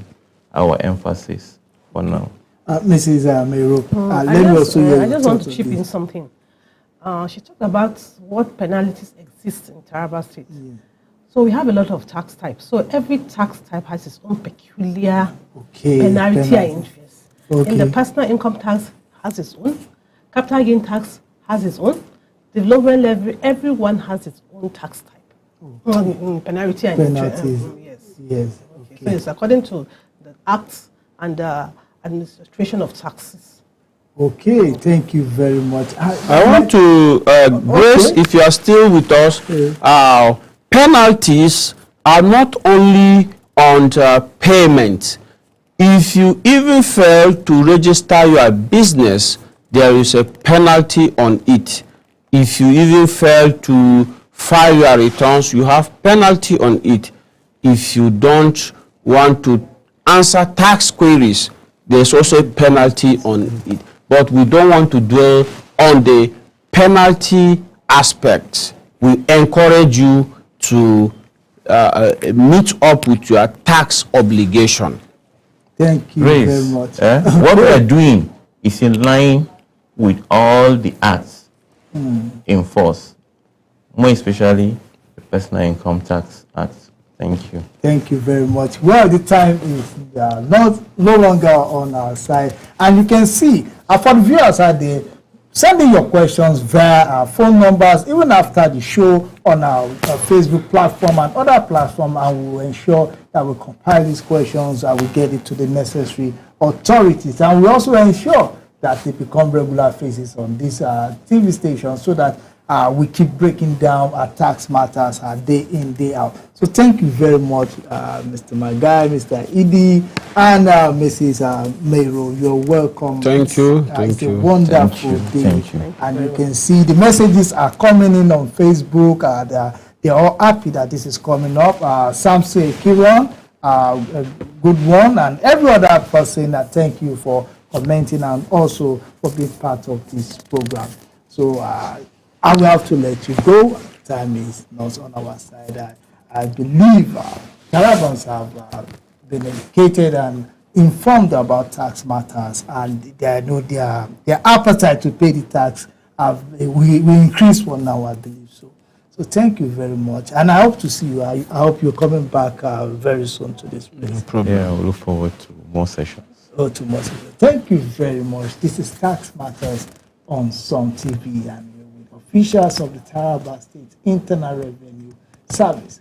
our emphasis for now. Mrs. Mayro, I just want to chip in something. She talked about what penalties exist in Taraba State. Yeah. So we have a lot of tax types. So every tax type has its own peculiar penalty and interest. Okay. And the personal income tax has its own. Capital gain tax has its own. Development levy, everyone has its own tax type. Penalty and interest. Yes. Okay. So it's according to the Act and the Administration of Taxes. Okay, thank you very much. I want to, Grace, if you are still with us, penalties are not only on payment. If you even fail to register your business, there is a penalty on it. If you even fail to file your returns, you have penalty on it. If you don't want to answer tax queries, there's also a penalty on it. But we don't want to dwell on the penalty aspect. We encourage you to meet up with your tax obligation. Thank you Grace, very much. What we are doing is in line with all the acts in force, more especially the Personal Income Tax Act. Thank you. Thank you very much. Well, the time is no longer on our side. And you can see, for the viewers out there, send in your questions via our phone numbers, even after the show on our Facebook platform and other platforms, and we will ensure that we compile these questions and we get it to the necessary authorities. And we also ensure that they become regular faces on this TV station so that we keep breaking down our tax matters day in, day out. So thank you very much, Mr. Magai, Mr. Idi, and Mrs. Mayro. You're welcome. Thank you. It's a wonderful day. Thank you. And you can see the messages are coming in on Facebook. They're all happy that this is coming up. Samson Kiran, a good one, and every other person, thank you for commenting and also for being part of this program. So I will have to let you go. Time is not on our side. I believe Tarabans have been educated and informed about tax matters, and their appetite to pay the tax we increase one now, I believe so. So thank you very much, and I hope to see you. I hope you're coming back very soon to this place. No problem. Yeah, we look forward to more sessions. To more sessions. Thank you very much. This is Tax Matters on Sun TV, and officials of the Taraba State Internal Revenue Service.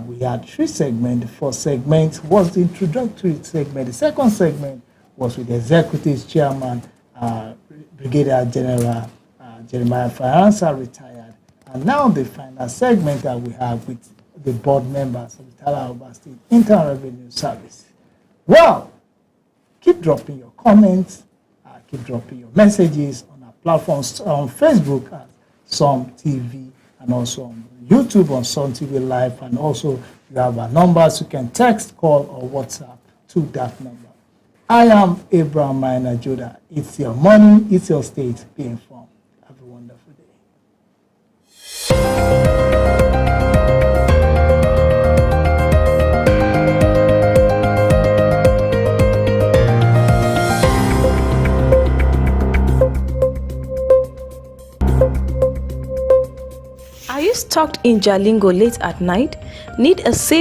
We had 3 segments. The first segment was the introductory segment. The second segment was with the Executive Chairman, Brigadier General Jeremiah Faransa, retired. And now the final segment that we have with the board members of the Taraba State Internal Revenue Service. Well, keep dropping your comments, keep dropping your messages on our platforms on Facebook at Sun TV and also on YouTube on Sun TV Live, and also you have our numbers. You can text, call, or WhatsApp to that number. I am Abraham Maina Judah. It's your money, it's your state. Be informed. Have a wonderful day. Are you stuck in Jalingo late at night? Need a safe